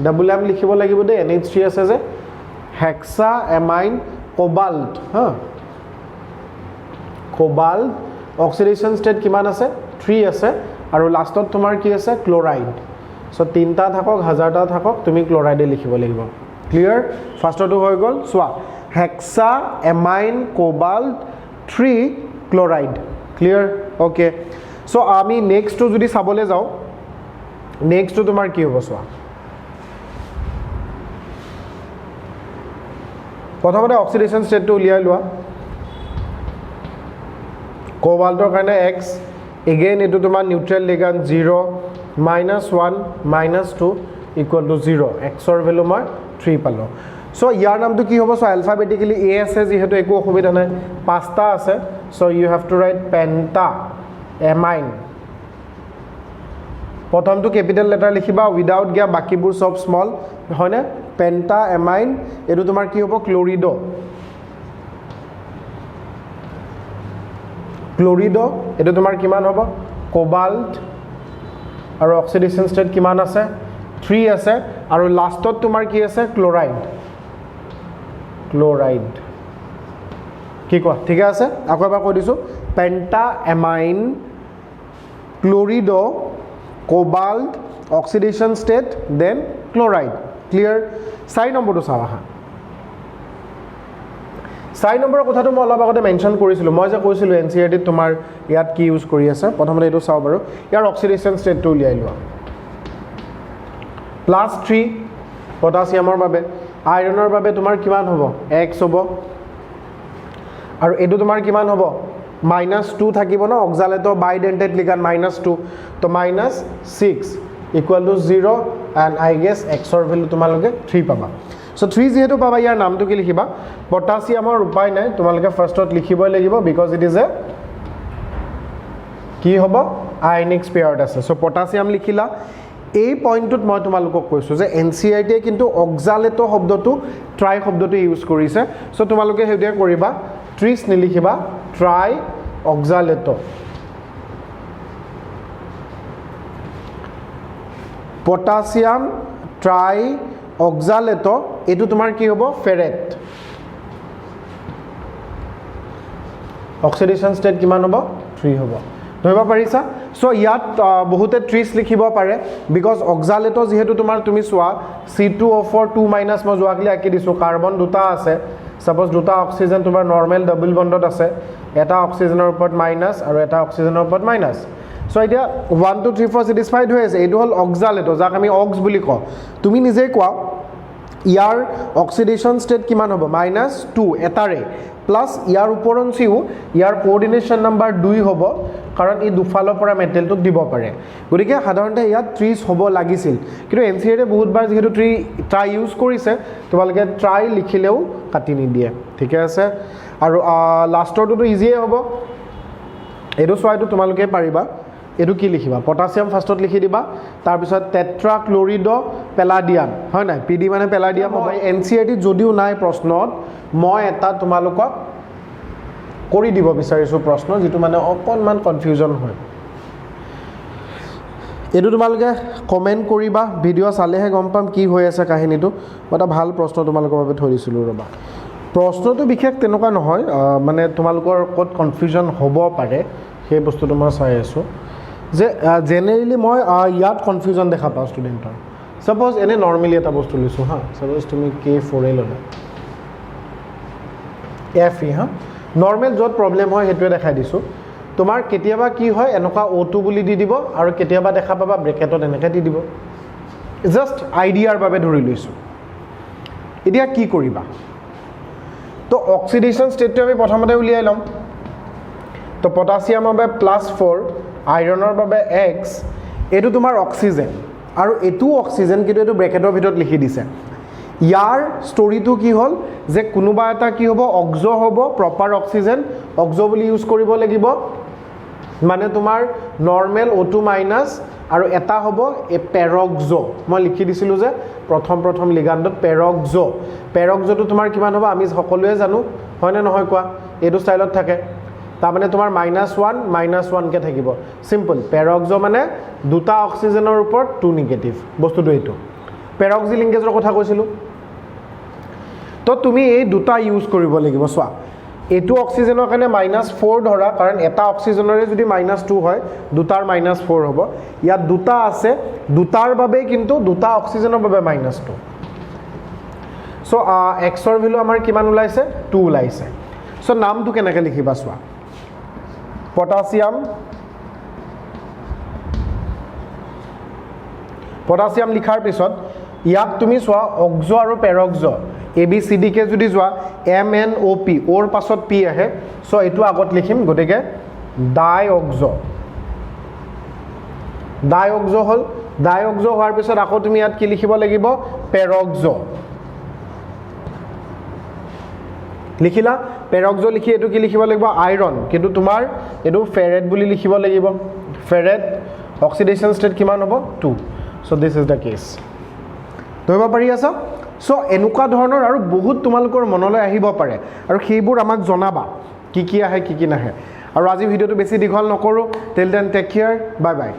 ডাবল এম লিখিব লাগিব দে NH3 আছে যে hexa ammine cobalt cobalt oxidation state কিমান আছে 3 আছে আৰু লাষ্টত তোমাৰ কি আছে ক্লোৰাইড সো 3টা থাকক 1000টা থাকক তুমি ক্লোৰাইডে লিখিব লাগিব ক্লিয়াৰ ফাৰ্স্টটো হৈ গল so hexa ammine cobalt 3 chloride clear okay so আমি নেক্সটটো যদি চাবলৈ যাও নেক্সটটো তোমাৰ কি হ'ব সোৱা প্ৰথমতে অক্সিডেশন ষ্টেটটো উলিয়াই লোৱা কোবাল্টৰ কাৰণে x again এটো তোমাৰ নিউট্ৰেল লিগান্ড 0 -1 -2 = 0 x ৰ ভ্যালু মই 3 পালো সো ইয়াৰ নামটো কি হ'ব সো অ্যালফাবেটিক্যালি a আছে যেহেতু একো অসুবিধা নাই পাঁচটা আছে so you have to write penta amine প্ৰথমটো ক্যাপিটাল লেটাৰ লিখিবা উইদাউট গিয়া বাকিবোৰ সব স্মল হয়নে পেন্টা এমাইন এটো তোমাৰ কি হ'ব ক্লোৰিডো এটো তোমাৰ কিমান হ'ব কোবাল্ট আৰু অক্সিডেশন ষ্টেট কিমান আছে 3 আছে আৰু লাষ্টত তোমাৰ কি আছে ক্লোৰাইড কি কোৱা ঠিক আছে আকৌ এবাৰ কৈ দিছো penta ammine chlorido cobalt oxidation state then chloride clear 4 নম্বৰটো চাও আহা 4 নম্বৰৰ কথাটো মই অলপ আগতে মেনশন কৰিছিলো মই যে কৈছিলো NCERT তোমাৰ ইয়াত কি ইউজ কৰি আছে প্ৰথমতে এটো চাও বাৰু ইয়াৰ অক্সিডেশন ষ্টেটটো উলিয়াই লোৱা +3 পটাছিয়ামৰ বাবে আইৰনৰ বাবে তোমাৰ কিমান হ'ব x হ'ব আৰু এটো তোমাৰ কিমান হ'ব -2 থাকিব ন অক্সালেটো বাইডেন্টেড লিগান্ড -2 তো -6 = 0 and I guess x ৰ ভ্যালু তোমালোকে 3 পাবা সো 3 যেহেতু পাবা ইয়াৰ নামটো কি লিখিবা পটাছিয়ামৰ উপায় নাই তোমালোকে ফাৰ্স্টত লিখিবই লাগিব বিকজ ইট ইজ এ কি হ'ব আয়নিক স্পেয়াৰত আছে সো পটাছিয়াম লিখিলা এই পইণ্টত মই তোমালোকক কৈছো যে NCERT কিন্তু অক্সালেটো শব্দটো ট্ৰাই শব্দটো ইউজ কৰিছে সো তোমালোকে হেউদিয়া কৰিবা 30 নিলিখিবা ট্ৰাই অক্সালেটো পটাছিয়াম ট্ৰাই অক্সালেটো এটো তোমাৰ কি হ'ব ফেৰেট অক্সিডেশন ষ্টেট কিমান হ'ব 3 হ'ব ধৰিব পাৰিছা সো ইয়াত বহুতে 30 লিখিব পাৰে বিকজ অক্সালেটো যেহেতু তোমাৰ তুমি চোৱা C2O4 2- মই যোৱাকলি আকি দিছো কাৰ্বন দুটা আছে সাপোজ দুটা অক্সিজেন তোমাৰ নৰ্মেল ডাবল বন্ডত আছে এটা অক্সিজেনৰ ওপৰত মাইনাছ আৰু এটা অক্সিজেনৰ ওপৰত মাইনাছ সো এতিয়া 1 2 3 4 স্যাটিসফাইড হৈ আছে এইটো হল অক্সালেটো যাক আমি অক্স বুলি কওঁ তুমি নিজেই কোৱা ইয়াৰ অক্সিডেশন স্টেট কিমান হ'ব -2 এটাৰে প্লাস ইয়াৰ উপৰঞ্চিও ইয়াৰ কোঅৰ্ডিনেশন নাম্বাৰ 2 হ'ব কাৰণ ই দুফালৰ পৰা মেটেলটোক দিব পাৰে গতিকে সাধাৰণতে ইয়াত 30 হ'ব লাগিছিল কিন্তু এনসিআৰে বহুতবাৰ যেহেতু ট্ৰাই ইউজ কৰিছে তোমালোকে ট্ৰাই লিখিলেও কাটি নিদিয়ে ঠিক আছে আৰু লাষ্টৰটো ইজিয়ে হ'ব এটো সোৱাইটো তোমালোকে পাৰিবা এটো কি লিখিবা পটাছিয়াম ফাৰ্ষ্টত লিখি দিবা তাৰ পিছত টেট্ৰাক্লোৰিড পেলাডিয়াম হয় নাই পিডি মানে পেলাডিয়াম হয় এনসিআৰটি যদিও নাই প্ৰশ্নত মই এটা তোমালোকক কৰি দিব বিচাৰিছো প্ৰশ্ন যেটো মানে অকনমান কনফিউজন হয় এটো তোমালোকে কমেন্ট কৰিবা ভিডিও চালেহে গম পাম কি হৈ আছে কাহিনীটো এটা ভাল প্ৰশ্ন তোমালোকৰ বাবে থৈ দিছিলো ৰবা প্ৰশ্নটো বিশেষ তেনেকুৱা নহয় মানে তোমালোকৰ কত কনফিউজন হ'ব পাৰে সেই বস্তুটো মই চাই আছো যে জেনাৰেলি মই ইয়াত কনফিউজন দেখা পাওঁ ষ্টুডেন্টৰ সাপোজ এনে নরমালি এটা বস্তু লৈছো হা সাপোজ তুমি K4 ললা Fe হা নরমাল যত প্রবলেম হয় হেতুৱে দেখাই দিছো তোমাৰ কেতিয়াবা কি হয় এনেকা O2 বুলি দি দিব আৰু কেতিয়াবা দেখা পাবা ব্ৰেকেটত এনেকা দি দিব জাস্ট আইডিয়াৰ বাবে ধৰি লৈছো এতিয়া কি কৰিবা তো অক্সিডেশন স্টেটটো আমি প্ৰথমতে উলিয়াই লম তো পটাছিয়ামৰ বাবে +4 আইৰণৰ বাবে X এটো তোমাৰ অক্সিজেন আৰু এটো অক্সিজেন কিন্তু এটো ব্ৰেকেটৰ ভিতৰত লিখি দিছে ইয়াৰ ষ্টৰিটো কি হল যে কোনোবা এটা কি হ'ব অক্সো হ'ব প্ৰপাৰ অক্সিজেন অক্সো বুলি ইউজ কৰিব লাগিব মানে তোমাৰ নৰমাল O2- আৰু এটা হ'ব এ পেৰক্সো মই লিখি দিছিলো যে প্ৰথম লিগাণ্ডত পেৰক্সোটো তোমাৰ কিমান হ'ব আমি সকলোৱে জানো হয় না নহয় কোৱা এটো ষ্টাইলত থাকে তাৰ মানে তোমাৰ -1 কে থাকিব সিম্পল পেৰক্সো মানে দুটা অক্সিজেনৰ ওপৰত 2 নেগেটিভ বস্তুটো এটো পেৰক্সি লিংকেজৰ কথা কৈছিলো তো তুমি এই দুটা ইউজ কৰিব লাগিব সোৱা এটো অক্সিজেনৰ কাৰণে -4 ধৰা কাৰণ এটা অক্সিজেনৰে যদি -2 হয় দুটাৰ -4 হ'ব ইয়াত দুটা আছে দুটাৰ বাবে কিন্তু দুটা অক্সিজেনৰ বাবে -2 সো x ৰ ভ্যালু আমাৰ কিমান ওলাইছে 2 ওলাইছে সো নামটো কেনেকৈ লিখিবা সোৱা পটাছিয়াম লিখাৰ পিছত ইয়াক তুমি সোৱা অক্সো আৰু পেৰক্সো ABCD কে যদি যোৱা MNOP ওৰ পাছত P আহে সো এটো আগত লিখিম গটিকে ডাইঅক্সো হল ডাইঅক্সো হোৱাৰ পিছত আকৌ তুমি ইয়াত কি লিখিব লাগিব পেৰক্সো লিখিলা পেৰক্সো লিখি এটো কি লিখিব লাগিব আইৰন কিন্তু তোমাৰ এটো ফেৰেট বুলি লিখিব লাগিব ফেৰেট অক্সিডেশন স্টেট কিমান হ'ব 2 so this is da case ধৰিব পাৰি আছা সো এনেকুৱা ধৰণৰ আৰু বহুত তোমালোকৰ মনলৈ আহিব পাৰে আৰু সেইবোৰ আমাক জনাবা কি আহে কি নাহে আৰু আজি ভিডিওটো বেছি দীঘল নকৰো till then take care bye বাই